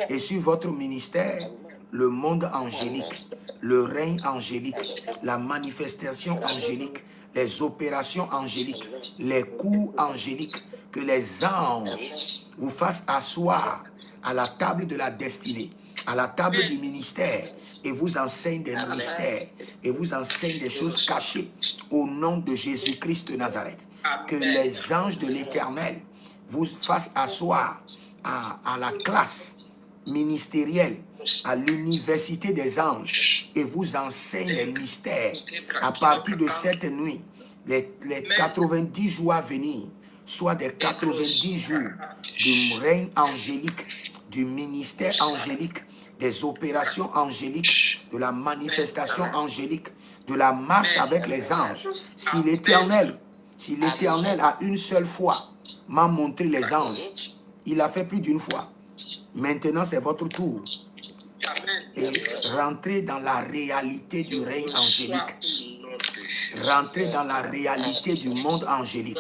et sur votre ministère le monde angélique, le règne angélique, la manifestation angélique, les opérations angéliques, les coups angéliques, que les anges vous fassent asseoir à la table de la destinée, à la table du ministère, et vous enseignent des mystères, et vous enseignent des choses cachées au nom de Jésus-Christ de Nazareth. Que les anges de l'Éternel vous fassent asseoir à la classe ministérielle, à l'université des anges, et vous enseignent les mystères. À partir de cette nuit, les 90 jours à venir, soit des 90 jours du règne angélique, du ministère angélique, des opérations angéliques, de la manifestation angélique, de la marche avec les anges. Si l'Éternel a une seule fois m'a montré les anges, il a fait plus d'une fois. Maintenant, c'est votre tour. Et rentrez dans la réalité du règne angélique. Rentrez dans la réalité du monde angélique.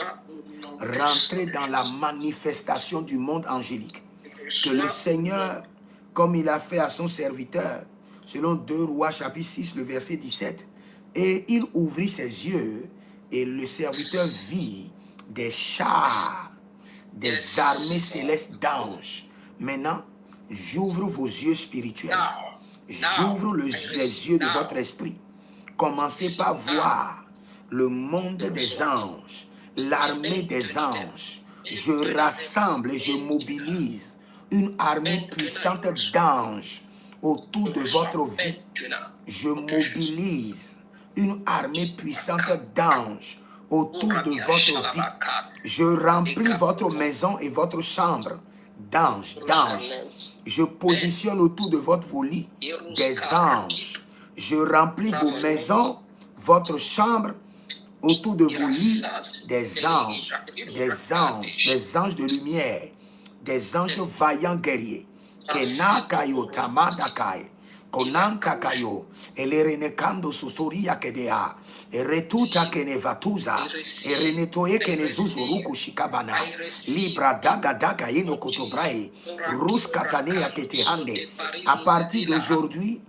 Rentrez dans la manifestation du monde angélique. Que le Seigneur, comme il a fait à son serviteur, selon 2 Rois chapitre 6, le verset 17, et il ouvrit ses yeux, et le serviteur vit des chars, des armées célestes d'anges. Maintenant, j'ouvre vos yeux spirituels. J'ouvre les yeux de votre esprit. Commencez par voir le monde des anges, l'armée des anges. Je rassemble et je mobilise une armée puissante d'anges autour de votre vie. Je mobilise une armée puissante d'anges autour de votre vie. Je remplis votre maison et votre chambre d'anges, Je positionne autour de vos lits des anges. Je remplis vos maisons, votre chambre, autour de vos lits des anges, des anges de lumière, des anges vaillants guerriers. Kena kayo tamadakai, konan takayo, elerenekando susoria kedea, eretuta kenevatuza, erenetoye kenezuzuruku shikabana, libra daga daga ino kotobrae, rus katanea ketehande. À partir d'aujourd'hui,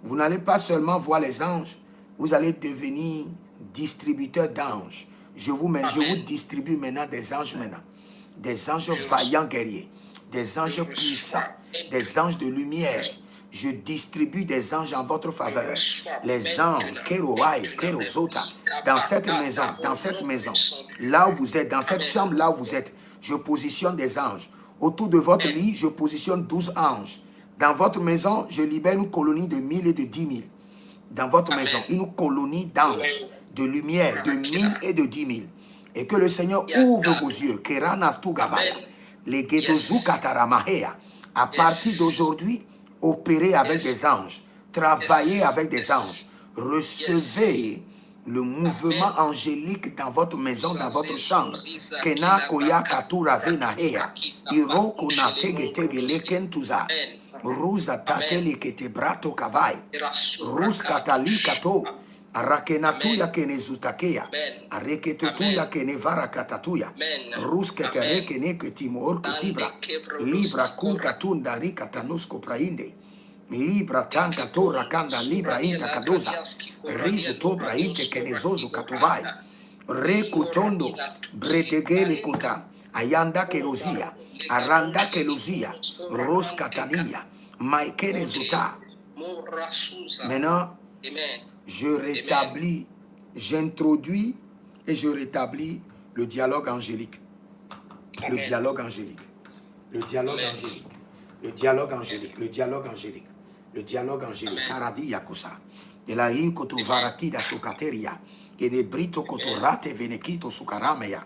vous n'allez pas seulement voir les anges, vous allez devenir distributeur d'anges. Je vous distribue maintenant des anges maintenant. Des anges vaillants guerriers, des anges puissants, des anges de lumière. Je distribue des anges en votre faveur. Les anges, Keroai, Kerozota, dans cette maison, là où vous êtes, dans cette chambre là où vous êtes, je positionne des anges. Autour de votre lit, je positionne 12 anges. Dans votre maison, je libère une colonie de 1000 et de 10 000. Dans votre maison, une colonie d'anges, de lumière, de 1000 et de 10 000. Et que le Seigneur ouvre vos yeux. À partir d'aujourd'hui, opérez avec des anges. Travaillez avec des anges. Recevez le mouvement angélique dans votre maison, dans votre chambre. Kena koya katura vena hea. Iro kona tege tege leken tuza. Ruza tateli kete brato kavai. Rus katali kato. Arakenatuya kene zutakea. Areketutuya kene varakatatuya. Rus ketere kene ketimo orkutibra. Libra kun katunda rikatanusko prainde. Libra tanka tora kanda libra inta kadoza. Rizu tobra inte kenezozu katuvai. Rekutondo bretegele kuta. Ayanda kelozia. Aranda kelozia. Ros katania. Maikene zuta. Maintenant, je rétablis, j'introduis et je rétablis le dialogue angélique. Le dialogue angélique. Le dialogue angélique. Le dialogue angélique. Le dialogue angélique. Le dialogue angélique. Karadi yakusa. De la ikoto varakida sukateria. Et de brito kotorate venekito sukarameya.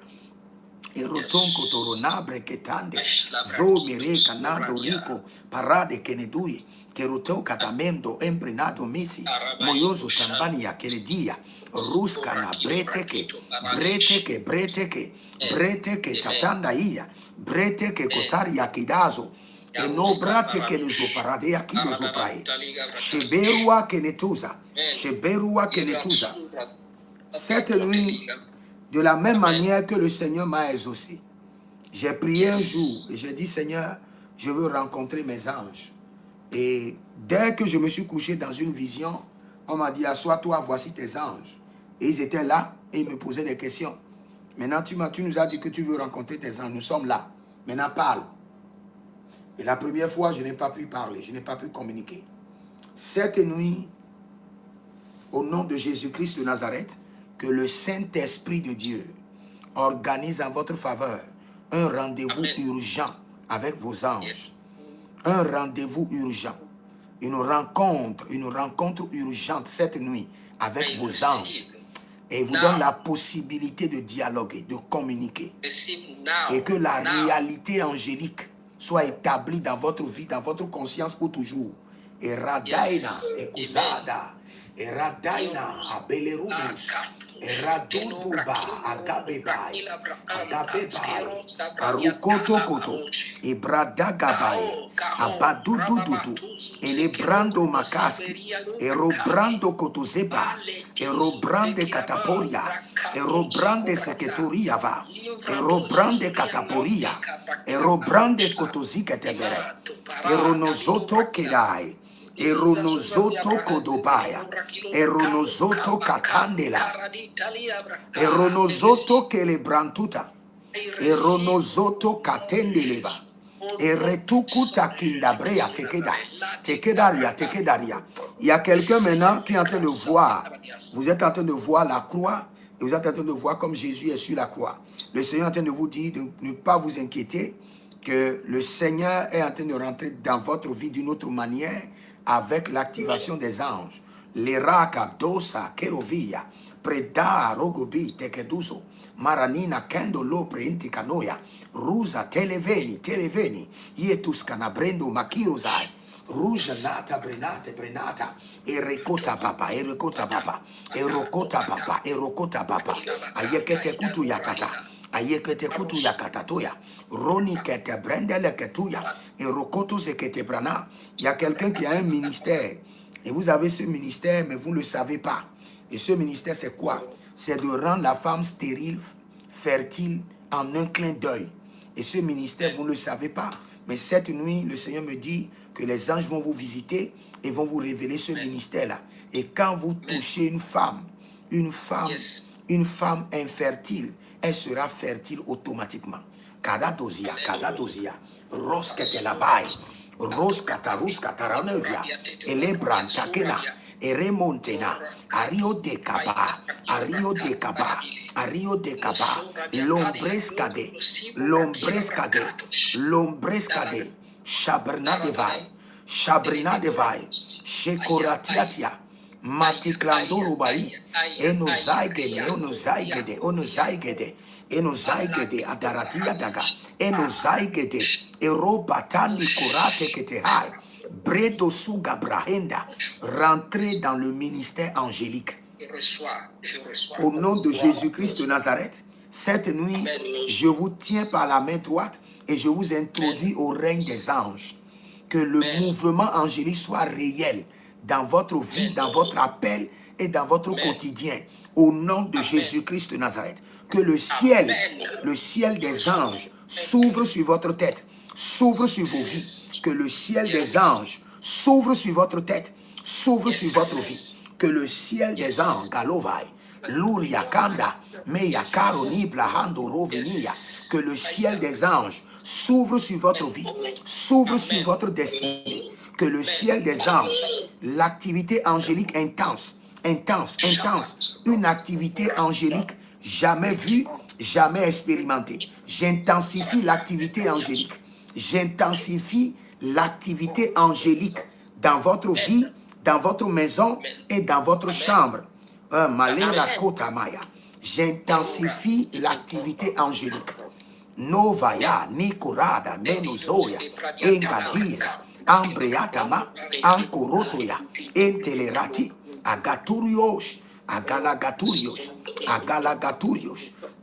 Et roton kotoronabre ketande. Zo mere kanado rico parade kenedui. Keroto katamendo emprenado misi. Moyozo tambania keredia. Ruskana breteke. Breteke tatanda ia. Breteke kotaria kidazo. Et no brate que nous oparade qui nous operae. Sheberua kenetuza. Cette nuit, de la même manière que le Seigneur m'a exaucé, j'ai prié un jour et j'ai dit, Seigneur, je veux rencontrer mes anges. Et dès que je me suis couché dans une vision, on m'a dit, assois-toi, voici tes anges. Et ils étaient là et ils me posaient des questions. Maintenant, tu nous as dit que tu veux rencontrer tes anges. Nous sommes là. Maintenant, parle. Et la première fois, je n'ai pas pu parler. Je n'ai pas pu communiquer. Cette nuit, au nom de Jésus-Christ de Nazareth, que le Saint-Esprit de Dieu organise en votre faveur un rendez-vous urgent avec vos anges. Un rendez-vous urgent. Une rencontre urgente cette nuit avec vos anges. Et vous donne la possibilité de dialoguer, de communiquer. Et que la réalité angélique soit établie dans votre vie, dans votre conscience pour toujours. Et Radaina, et Kuzada, et Radaina, Abelerubus, et Raduduba, Agabebai, Agabebai, Arukoto Koto, et Bradagabai, Abadudududu, et les Brando Makaski, et Robrando Kotozeba, et Robrande Kataporia, et Robrande Seketuriava, et Robrande Kataporia, et Robrande Kotozikatebere, et Ronozoto Kedai, Eronozoto Kodobaya, Eronozoto Katandela, Eronozoto Kelebrantuta, Eronozoto Katendeleba, Eretukuta Kindabrea Tekeda, Tekedaria. Il y a quelqu'un maintenant qui est en train de voir, vous êtes en train de voir la croix, et vous êtes en train de voir comme Jésus est sur la croix. Le Seigneur est en train de vous dire de ne pas vous inquiéter, que le Seigneur est en train de rentrer dans votre vie d'une autre manière, avec l'activation des anges. Leraka, dosa, kerovia, preda, rogobi, tekeduso, maranina, kendo, lopre, intikanoya, rusa, televeni, ietus canabrendo, makirozai, ruja nata, brenata, erokota papa, ayekete kutu yakata. Ayekete kutu ya katatoya, roni kete brendele ketuya, et rokoto se kete brana. Il y a quelqu'un qui a un ministère, et vous avez ce ministère, mais vous ne le savez pas. Et ce ministère, c'est quoi? C'est de rendre la femme stérile, fertile, en un clin d'œil. Et ce ministère, vous ne le savez pas. Mais cette nuit, le Seigneur me dit que les anges vont vous visiter et vont vous révéler ce ministère-là. Et quand vous touchez une femme infertile, elle sera fertile automatiquement. Kadadosia, roskete labai, roskatarus kataranevia, elebran takena, eremontena, ario de kaba, lombrescade, shabrina devai, shekoratiatia, Matiklandorubai, enozaigede, adaratia daga, enozaigede, erobatandi kurate ketehai, bredo suga brahenda, rentrez dans le ministère angélique. Au nom de Jésus-Christ de Nazareth, cette nuit, je vous tiens par la main droite et je vous introduis au règne des anges. Que le mouvement angélique soit réel dans votre vie, dans votre appel et dans votre quotidien. Au nom de Jésus-Christ de Nazareth. Que le ciel des anges s'ouvre sur votre tête, s'ouvre sur vos vies. Que le ciel des anges s'ouvre sur votre tête, s'ouvre sur votre vie. Que le ciel des anges, Galovai, Luria Kanda, Meya Karoni Blahando Rovenia, que le ciel des anges s'ouvre sur votre vie, s'ouvre sur votre destinée. Que le ciel des anges, l'activité angélique intense, une activité angélique jamais vue, jamais expérimentée. J'intensifie l'activité angélique. J'intensifie l'activité angélique dans votre vie, dans votre maison et dans votre chambre. Malera Kotamaya. J'intensifie l'activité angélique. Novaya, Nikorada, Menozoya, Engadiza, Ambreatama, Ankorotoya, Entelerati, Agaturios, Agalagатurios,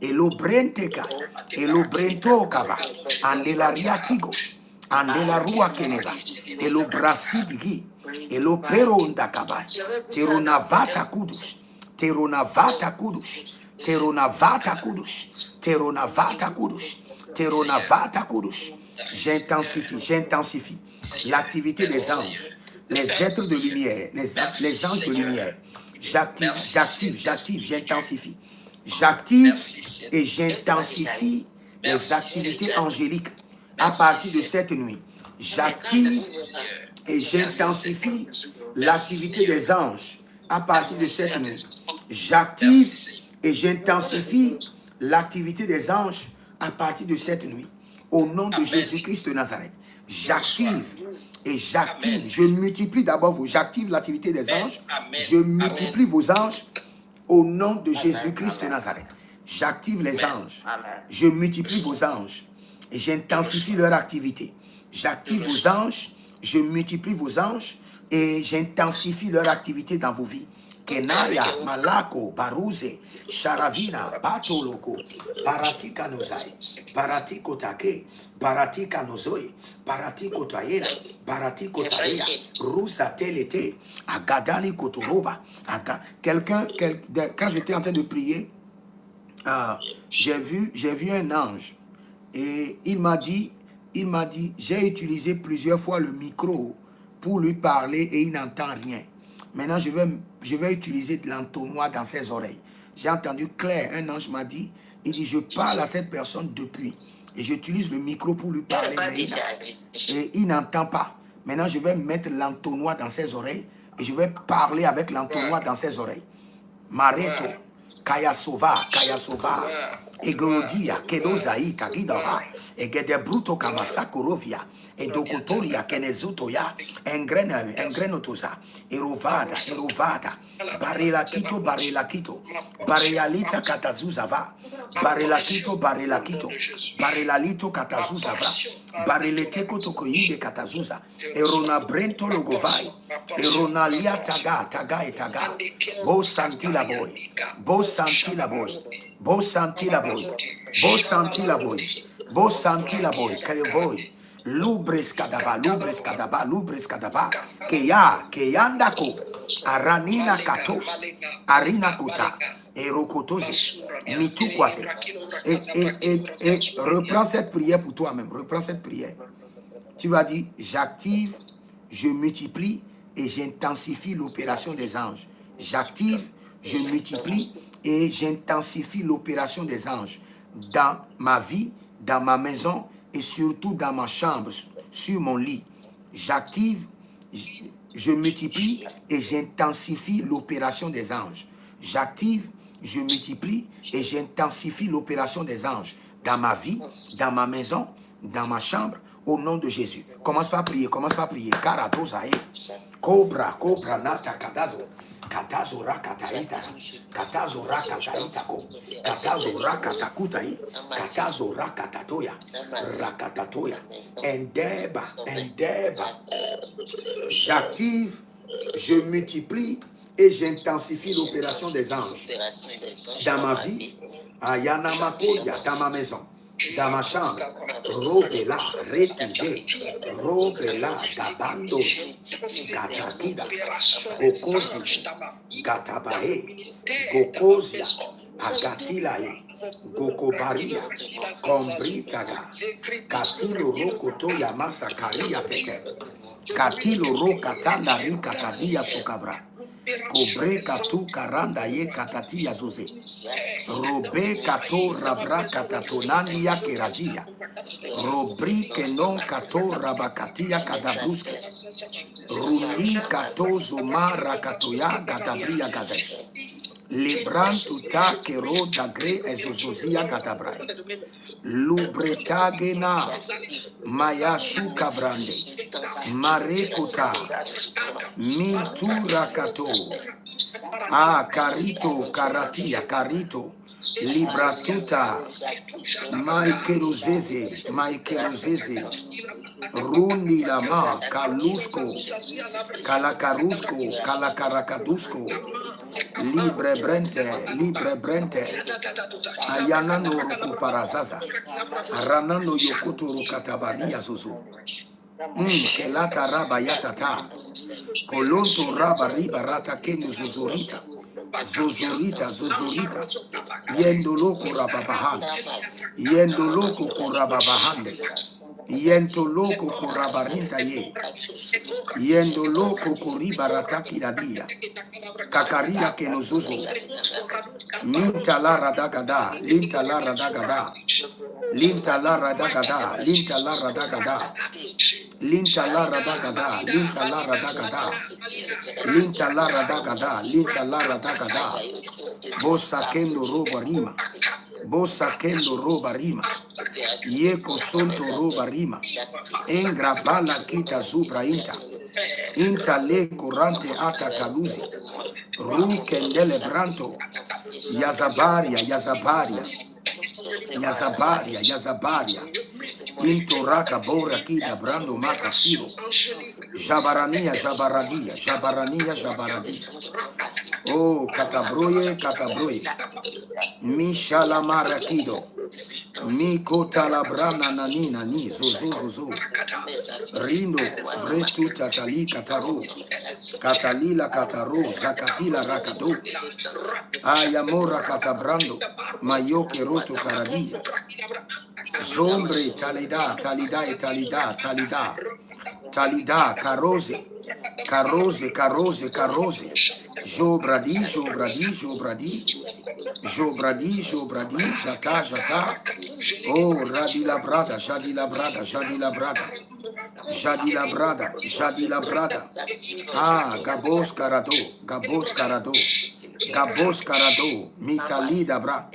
Elobrenteka, Elobrentokava, Andelariatigos, Andelarua Keneba, Elobrasidigi, Eloperondakaba, Teronavata Kudus, Teronavata Kudus, Teronavata Kudus, Teronavata Kudus, Teronavata Kudus, j'intensifie l'activité des anges, les êtres de lumière, les anges de lumière. J'active, j'intensifie. J'active et j'intensifie les activités angéliques à partir de cette nuit. J'active et j'intensifie l'activité des anges à partir de cette nuit. J'active et j'intensifie l'activité des anges à partir de cette nuit. Au nom de Jésus-Christ de Nazareth, j'active et j'active, je multiplie d'abord j'active l'activité des anges, je multiplie vos anges au nom de Jésus-Christ de Nazareth. J'active les anges, je multiplie vos anges et j'intensifie leur activité. J'active vos anges, je multiplie vos anges et j'intensifie leur activité dans vos vies. Kenaya, Malako, Baruze, Sharavina, Batoloko, Baratika Nozai, Baratiko Take, Baratika Nozoe, Baratiko Taera, Baratiko Taera, Rusa Telete, Agadani Kotoroba. Quelqu'un, quand j'étais en train de prier, j'ai vu un ange et il m'a dit, j'ai utilisé plusieurs fois le micro pour lui parler et il n'entend rien. Maintenant, je vais utiliser de l'entonnoir dans ses oreilles. J'ai entendu clair, un ange m'a dit, il dit, je parle à cette personne depuis. Et j'utilise le micro pour lui parler, mais il n'entend pas. Maintenant, je vais mettre l'entonnoir dans ses oreilles et je vais parler avec l'entonnoir dans ses oreilles. Mareto, Kayasova, Egorodia, Kedozai, Tagidara, Egedebruto Kamasakorovia, Edokotoria, Kenezutoya, Engrenotosa, Erovada, Barelakito, Barealita Katazuzava, Barelalito Katazuzava, Bareleteko Tokoyinde Katazuza, Erona Brento Logovai, Erona Lia Taga, Bo Santila Boy, Kalevoi, Lubres Kadaba, Keyandako, Aranina Katos, Arina Kota, Erokotosi, Mitukwate. Et reprends cette prière pour toi-même, reprends cette prière. Tu vas dire, j'active, je multiplie et j'intensifie l'opération des anges. J'active, je multiplie et j'intensifie l'opération des anges dans ma vie, dans ma maison et surtout dans ma chambre, sur mon lit. J'active, je multiplie et j'intensifie l'opération des anges. J'active, je multiplie et j'intensifie l'opération des anges dans ma vie, dans ma maison, dans ma chambre, au nom de Jésus. Commence par prier. Karadozae, Cobra, Nata, Kadazo. Katazo rakataita, Katazo rakataitako, Katazo rakatakutai, Katazo rakatatoya, Endeba. J'active, je multiplie et j'intensifie l'opération des anges dans ma vie, Ayana Makolia, dans ma maison, dans ma chambre. Robela, Retuzé, Robela, Gabando, Gatakida, Gokozis, Gatabae, Gokozia, Agatilae, Gokobaria, Kombritaga, Katilo Rokotoya Masakaria Tete, Katilo Rokatanda Rikatadia Sokabra. Kobre Katu Karanda Ye Katatia Zoze. Robe Kato Rabra Katatonandia Kerazia. Robri Kenon Kato Rabakatia Kadabruske. Runi Kato Zoma Rakatoya Gadabria Gadesh. Lebran Tuta Kero Dagre Ezozozia Gadabrai. Lubretagena Mayasu Kabrande. Marekota Mintura Kato Karito Karito Libratuta Maikerozeze Rundi Lama Kalusko Kalakarusko Libre Brente Ayana no Rukuparazaza Aranano Yokoto Rukatabaria Zuzu Kelata Raba Yatata Kolonto Raba Riba Rata Kendo Zuzurita Yendoloko Rababahande Yento loko kurabarinta ye. Yendo loko kuribarata kiradia. Kakaria kenozuzo. Minta la radagada. Linta la radagada. Linta la radagada. Linta la radagada. Linta la radagada. Linta la radagada. Linta la radagada. Linta la radagada. Bosa kendo roba rima. Bosa kendo roba rima. Yeko sonto roba rima. Engra bala kita zubra inta. Inta le kurante ata kaluzi. Ru kendele branto. Yazabaria, Yazabaria. Yazabaria, Yazabaria. Intoraka bora kita brando makasiro. Jabarania, Jabaradia, Jabarania, Jabaradia. Oh, katabroye, katabroye. Mishala marakido. Miko talabrana nani nani zozo. Rindo bretu tatali kataru. Katalila kataru zakatila rakado. Ayamora katabrando. Mayoke roto karadia. Zombre talida talida e talida talida. Talida karose. Karose karose karose. Jobradi jobradi jobradi. Jobradi jobradi jata jata. Oh radi la brada jadi la brada jadi la brada. Jadi la brada jadi la brada. Ah gabos karado gabos karado. Gabos karado mitalida bra.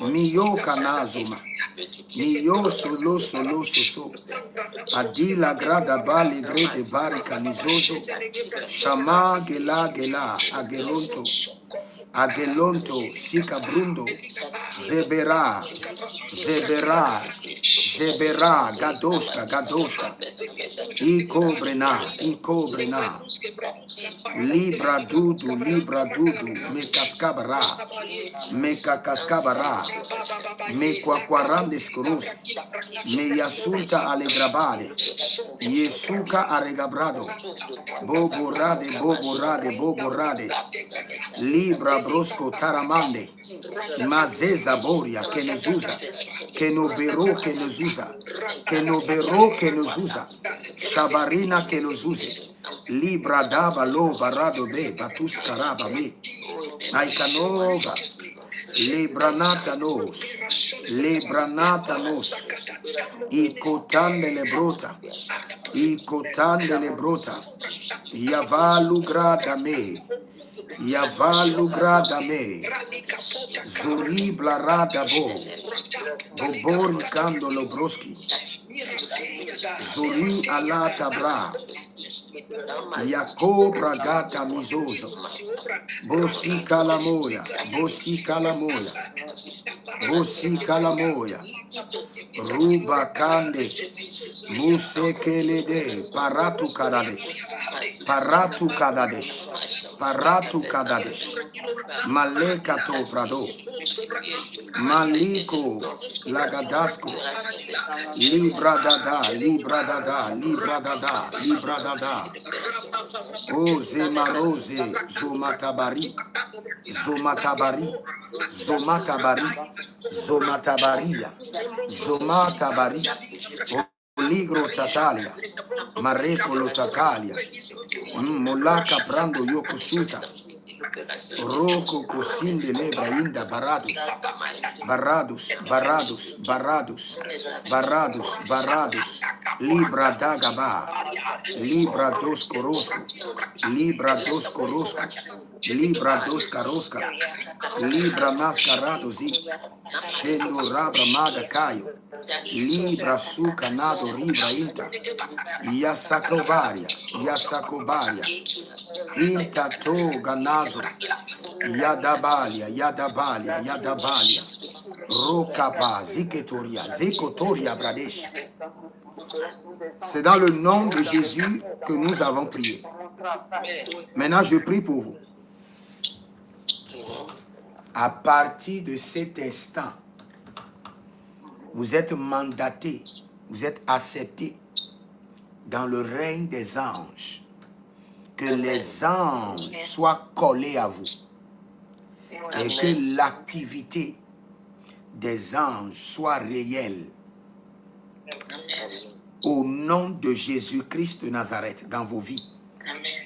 Miyo kanazuma. Miyo solo soso. Adila grada bali grede bari canizoso. Shama gela agelonto. Agelonto sika brundo. Zebera gadoshka. Iko brena. Libra dudu, me cascabara, me quaquarandes cruz, me yasunta alegrabade, yesuka aregabrado, boborade, libra brosco taramande, mazeza boria, que nos usa, que no usa, shabarina que nos use. Libra daba lo barado be batus caraba me aikanova lebranata nos ikotande le brota yavalu grada me zuri blarada bobori kando lo broski zuri alata bra Yako bragata mizozo. Bosi kalamoya. Ruba kande. Musekelede. Paratu kadadesh. Malekato prado. Maliko lagadasco. Libra dada. Oh zemarose zomatabari. Ligro tatalia. Marecolo tatalia. Molaka brando yokosuta. Roko kosinde lebra inda barados, libra dagaba, libra dos corosco, libra dos carosca, libra mascaradozi, shendo rabra maga caio, libra suca nado ribra inta, yasacobaria, intato ganazo, yadabalia, rokapa, zikotoria bradesh. C'est dans le nom de Jésus que nous avons prié. Maintenant, je prie pour vous. À partir de cet instant, vous êtes mandaté, vous êtes accepté dans le règne des anges. Que les anges soient collés à vous et que l'activité des anges soit réelle. Au nom de Jésus-Christ de Nazareth, dans vos vies.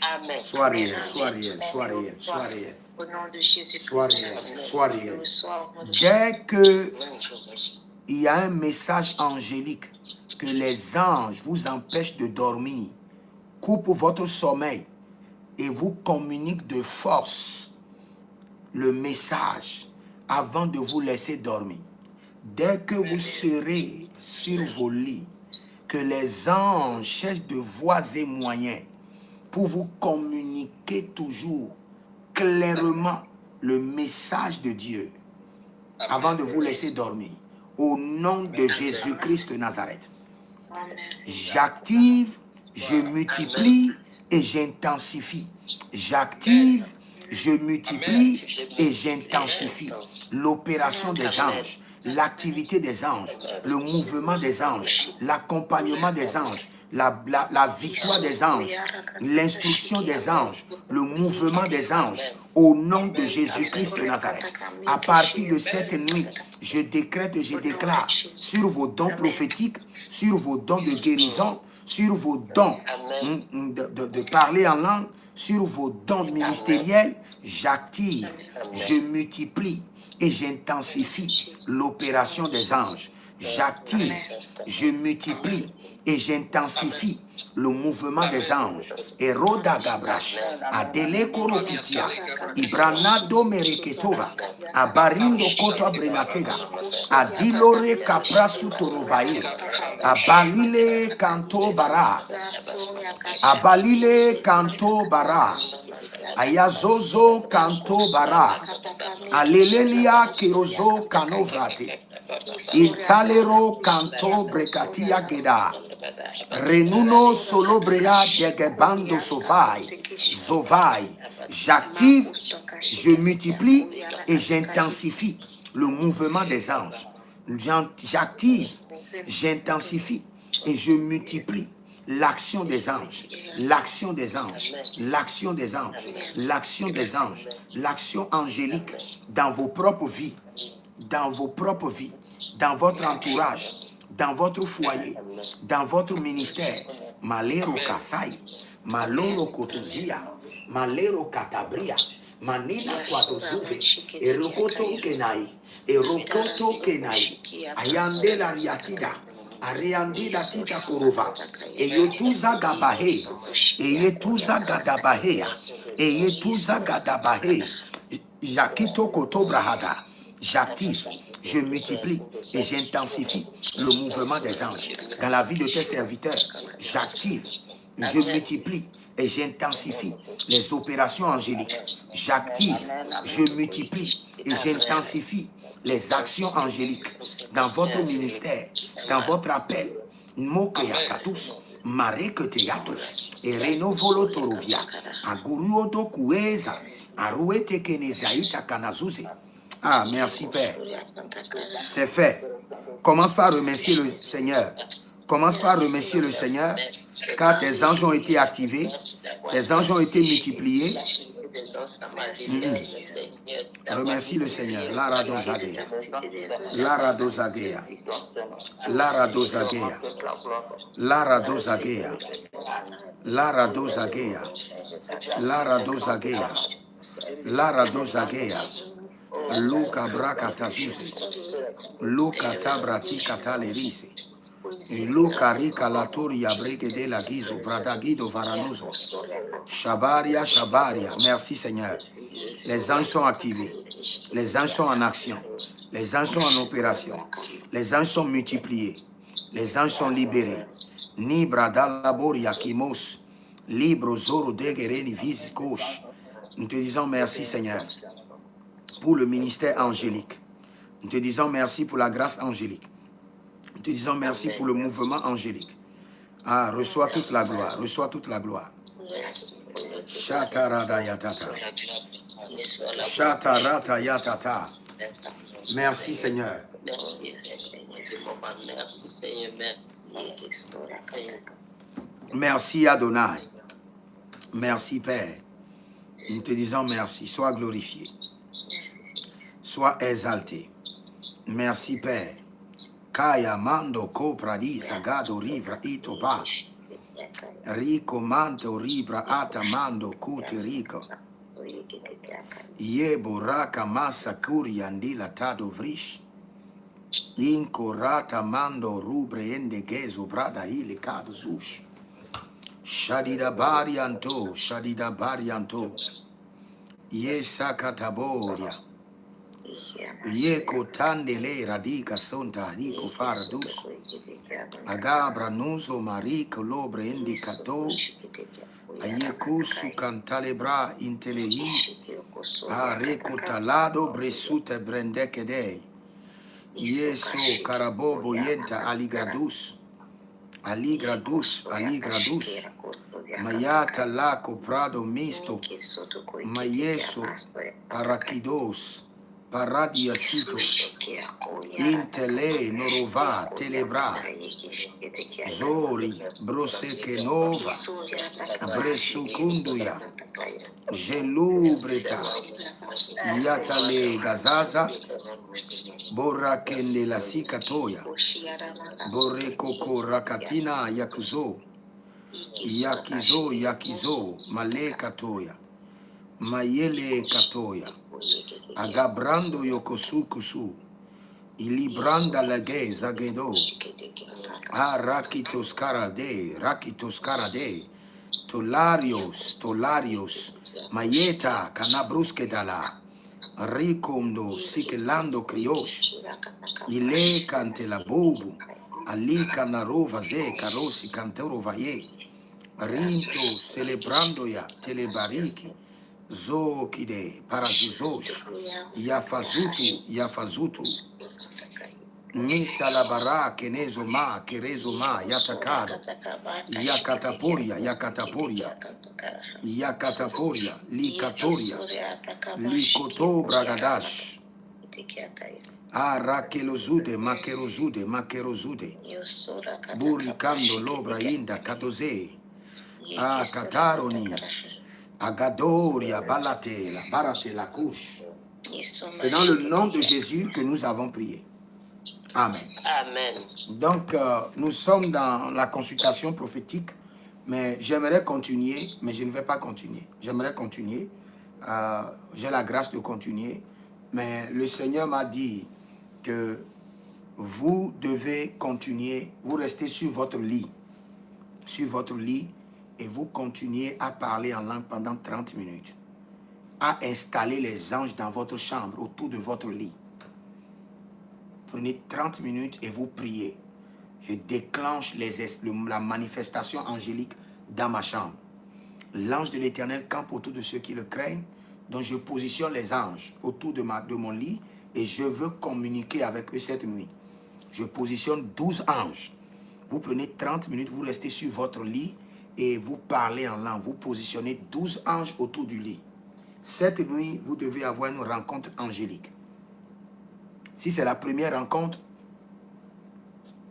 Amen.
Sois réel, sois réel, sois réel, sois réel.
Au nom de Jésus-Christ.
Sois réel, sois réel.
Au nom de
Dès que il y a un message angélique que les anges vous empêchent de dormir, coupent votre sommeil et vous communiquent de force le message avant de vous laisser dormir. Dès que vous serez sur vos lits, que les anges cherchent de voies et moyens pour vous communiquer toujours clairement le message de Dieu avant de vous laisser dormir. Au nom de Jésus-Christ de Nazareth, j'active, je multiplie et j'intensifie. J'active, je multiplie et j'intensifie l'opération des anges, l'activité des anges, le mouvement des anges, l'accompagnement des anges, la victoire des anges, l'instruction des anges, le mouvement des anges, au nom de Jésus-Christ de Nazareth. À partir de cette nuit, je décrète et je déclare sur vos dons prophétiques, sur vos dons de guérison, sur vos dons de parler en langue, sur vos dons ministériels, j'active, je multiplie et j'intensifie l'opération des anges. J'active, je multiplie et j'intensifie le mouvement des anges. Eroda Gabrash, Adele Koropitia, Ibranado Mereketova, Abarindo Kota Brenatega, Adilore Kaprasu Torobaye, Abalile Kanto Bara, Abalile Kanto Bara, Ayazozo Kanto Bara, Alelelia Kirozo Kanovrate, Intalero Kanto Brekatia Geda, Renuno Solobrea Degebando Sovai, Zovai. J'active, je multiplie et j'intensifie le mouvement des anges. J'active, j'intensifie et je multiplie l'action des anges, l'action des anges, l'action des anges, l'action des anges, l'action angélique dans vos propres vies, dans vos propres vies, dans votre entourage, dans votre foyer, dans votre ministère. Malero Kasai, Maloro Kotozia, Malero Katabria, Manina Kwatozuve, Erokoto Kenai, Erokoto Kenai, Ayande la Riatida, Ariandi la Tita Korova, Eyotuza Gabahe, Eyetuza Gadabahea, Eyetuza Gadabahe, Jakito Kotobrahada. J'active, je multiplie et j'intensifie le mouvement des anges. Dans la vie de tes serviteurs, j'active, je multiplie et j'intensifie les opérations angéliques. J'active, je multiplie et j'intensifie les actions angéliques dans votre ministère, dans votre appel. Mokeatatus, Mareketeatus, et Renovolo Torovia, Aguruodo Kueza, Aruete Kenezaïta Kanazuze. Ah, merci Père. C'est fait. Commence par remercier le Seigneur. Commence par remercier le Seigneur, car tes anges ont été activés, tes anges ont été multipliés. Remercie le Seigneur. Lara dozagea. Lara dozagea. Lara dozagea. Lara dozagea. Lara dozagea. Lara dozagea. Lara dozagea. Luka braka tazuze. Luka tabrati katalerise. Luka rika latori abreke de la gizo. Bradagido varanoso. Shabaria, Shabaria. Merci Seigneur. Les anges sont activés. Les anges sont en action. Les anges sont en opération. Les anges sont multipliés. Les anges sont libérés. Ni brada laboria kimos. Libre zoro degereni viscoche. Nous te disons merci Seigneur pour le ministère angélique. Nous te disons merci pour la grâce angélique. Nous te disons merci pour le mouvement angélique. Ah, reçois toute la gloire. Reçois toute la gloire. Shatarada yatata. Shatarata yatata. Merci Seigneur. Merci Adonai. Merci Père. Nous te disons merci. Sois glorifié. Sois exalté. Merci Père. Kaya mando copradi sagado rivra itopa. Rico manto ribra atamando kuti rico. Yebo raka masa kuriandi latado vrish. Inco rata mando rubre ende gezo brada ile kado zush. Shadida barianto, shadida barianto. Ye sakataboria. Ye kotandele radika sonta rico faradus. Agabra nuso marico lobre indicato. Ayeku su cantalebra intelehi. Areco talado bresute brendekede. Yeso carabobo yenta aligradus. Aligradus, aligradus. Mayata laco prado misto. Mayeso parakidos. Paradiasito. Intele norova telebra. Zori brosekenova. Bresukunduya. Gelubreta. Yatale gazaza. Borakende la sikatoya. Borekoko rakatina yakuzo. Yakizo yakizo. Male katoya. Mayele katoya. Agabrando yokosukusu. Ilibranda lage zagedo. Rakitos karade. Rakitos karade. Tolarios. Tolarios. Mayeta kanabruske dala. Ricondo sikelando crioche. Ile cante la bobu. Ali canarova ze carosi cantero vaye. Rinto celebrando ya telebariki. Zokide parazuzosh. Yafazutu yafazutu. Mita la bara kenezoma kerezoma yatakado. Yakataporia yakataporia. Yakataporia likatoria. Likoto bragadash. Rakelozude makerozude makerozude. Burikando lobra inda kadoze. Kataroni. Agadoria balatela barate la couche. C'est dans le nom de Jésus que nous avons prié. Amen.
Amen.
Donc, nous sommes dans la consultation prophétique, mais j'aimerais continuer, mais je ne vais pas continuer. J'aimerais continuer. J'ai la grâce de continuer, mais le Seigneur m'a dit que vous devez continuer, vous restez sur votre lit, et vous continuez à parler en langue pendant 30 minutes, à installer les anges dans votre chambre, autour de votre lit. Prenez 30 minutes et vous priez. Je déclenche la manifestation angélique dans ma chambre. L'ange de l'Éternel campe autour de ceux qui le craignent. Donc je positionne les anges autour de mon lit et je veux communiquer avec eux cette nuit. Je positionne 12 anges. Vous prenez 30 minutes, vous restez sur votre lit et vous parlez en langue. Vous positionnez 12 anges autour du lit. Cette nuit, vous devez avoir une rencontre angélique. Si c'est la première rencontre,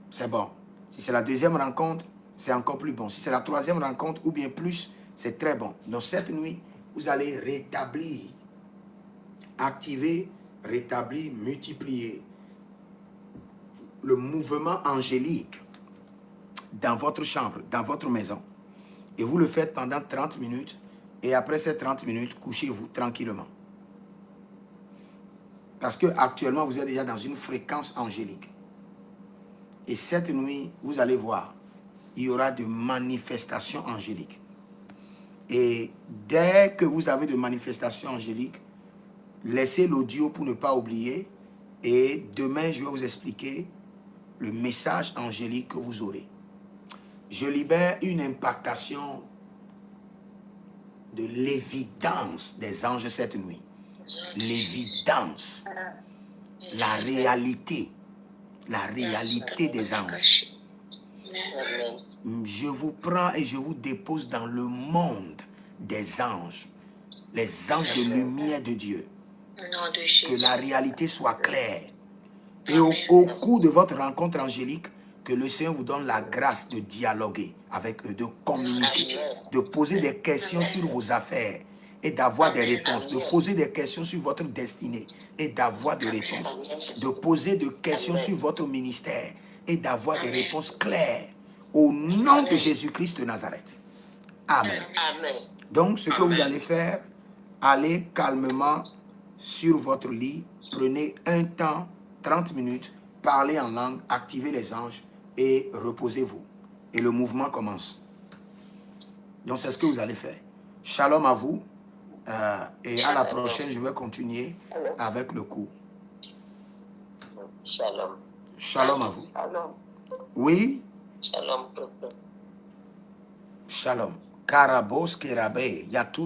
c'est bon. Si c'est la deuxième rencontre, c'est encore plus bon. Si c'est la troisième rencontre ou bien plus, c'est très bon. Donc cette nuit, vous allez rétablir, activer, rétablir, multiplier le mouvement angélique dans votre chambre, dans votre maison. Et vous le faites pendant 30 minutes. Et après ces 30 minutes, couchez-vous tranquillement. Parce qu'actuellement, vous êtes déjà dans une fréquence angélique. Et cette nuit, vous allez voir, il y aura de manifestations angéliques. Et dès que vous avez de manifestations angéliques, laissez l'audio pour ne pas oublier. Et demain, je vais vous expliquer le message angélique que vous aurez. Je libère une impactation de l'évidence des anges cette nuit. L'évidence, la réalité des anges. Je vous prends et je vous dépose dans le monde des anges, les anges de lumière de Dieu. Que la réalité soit claire. Et au cours de votre rencontre angélique, que le Seigneur vous donne la grâce de dialoguer avec eux, de communiquer, de poser des questions sur vos affaires et d'avoir des
Amen.
réponses, de
Amen.
poser des questions sur votre destinée et d'avoir des réponses,
Amen.
de poser des questions
Amen.
sur votre ministère et d'avoir des
Amen.
réponses claires au nom de
Amen.
Jésus-Christ de Nazareth. Amen.
Amen.
Donc, ce que vous
Amen.
allez faire, allez calmement sur votre lit, prenez un temps, 30 minutes, parlez en langue, activez les anges et reposez-vous. Et le mouvement commence. Donc, c'est ce que vous allez faire. Shalom à vous. Et à la
Shalom.
prochaine, je vais continuer avec le cours.
Shalom.
Shalom à vous.
Shalom.
Oui,
Shalom, prophète.
shalom. Karabos Kerabe, Yatout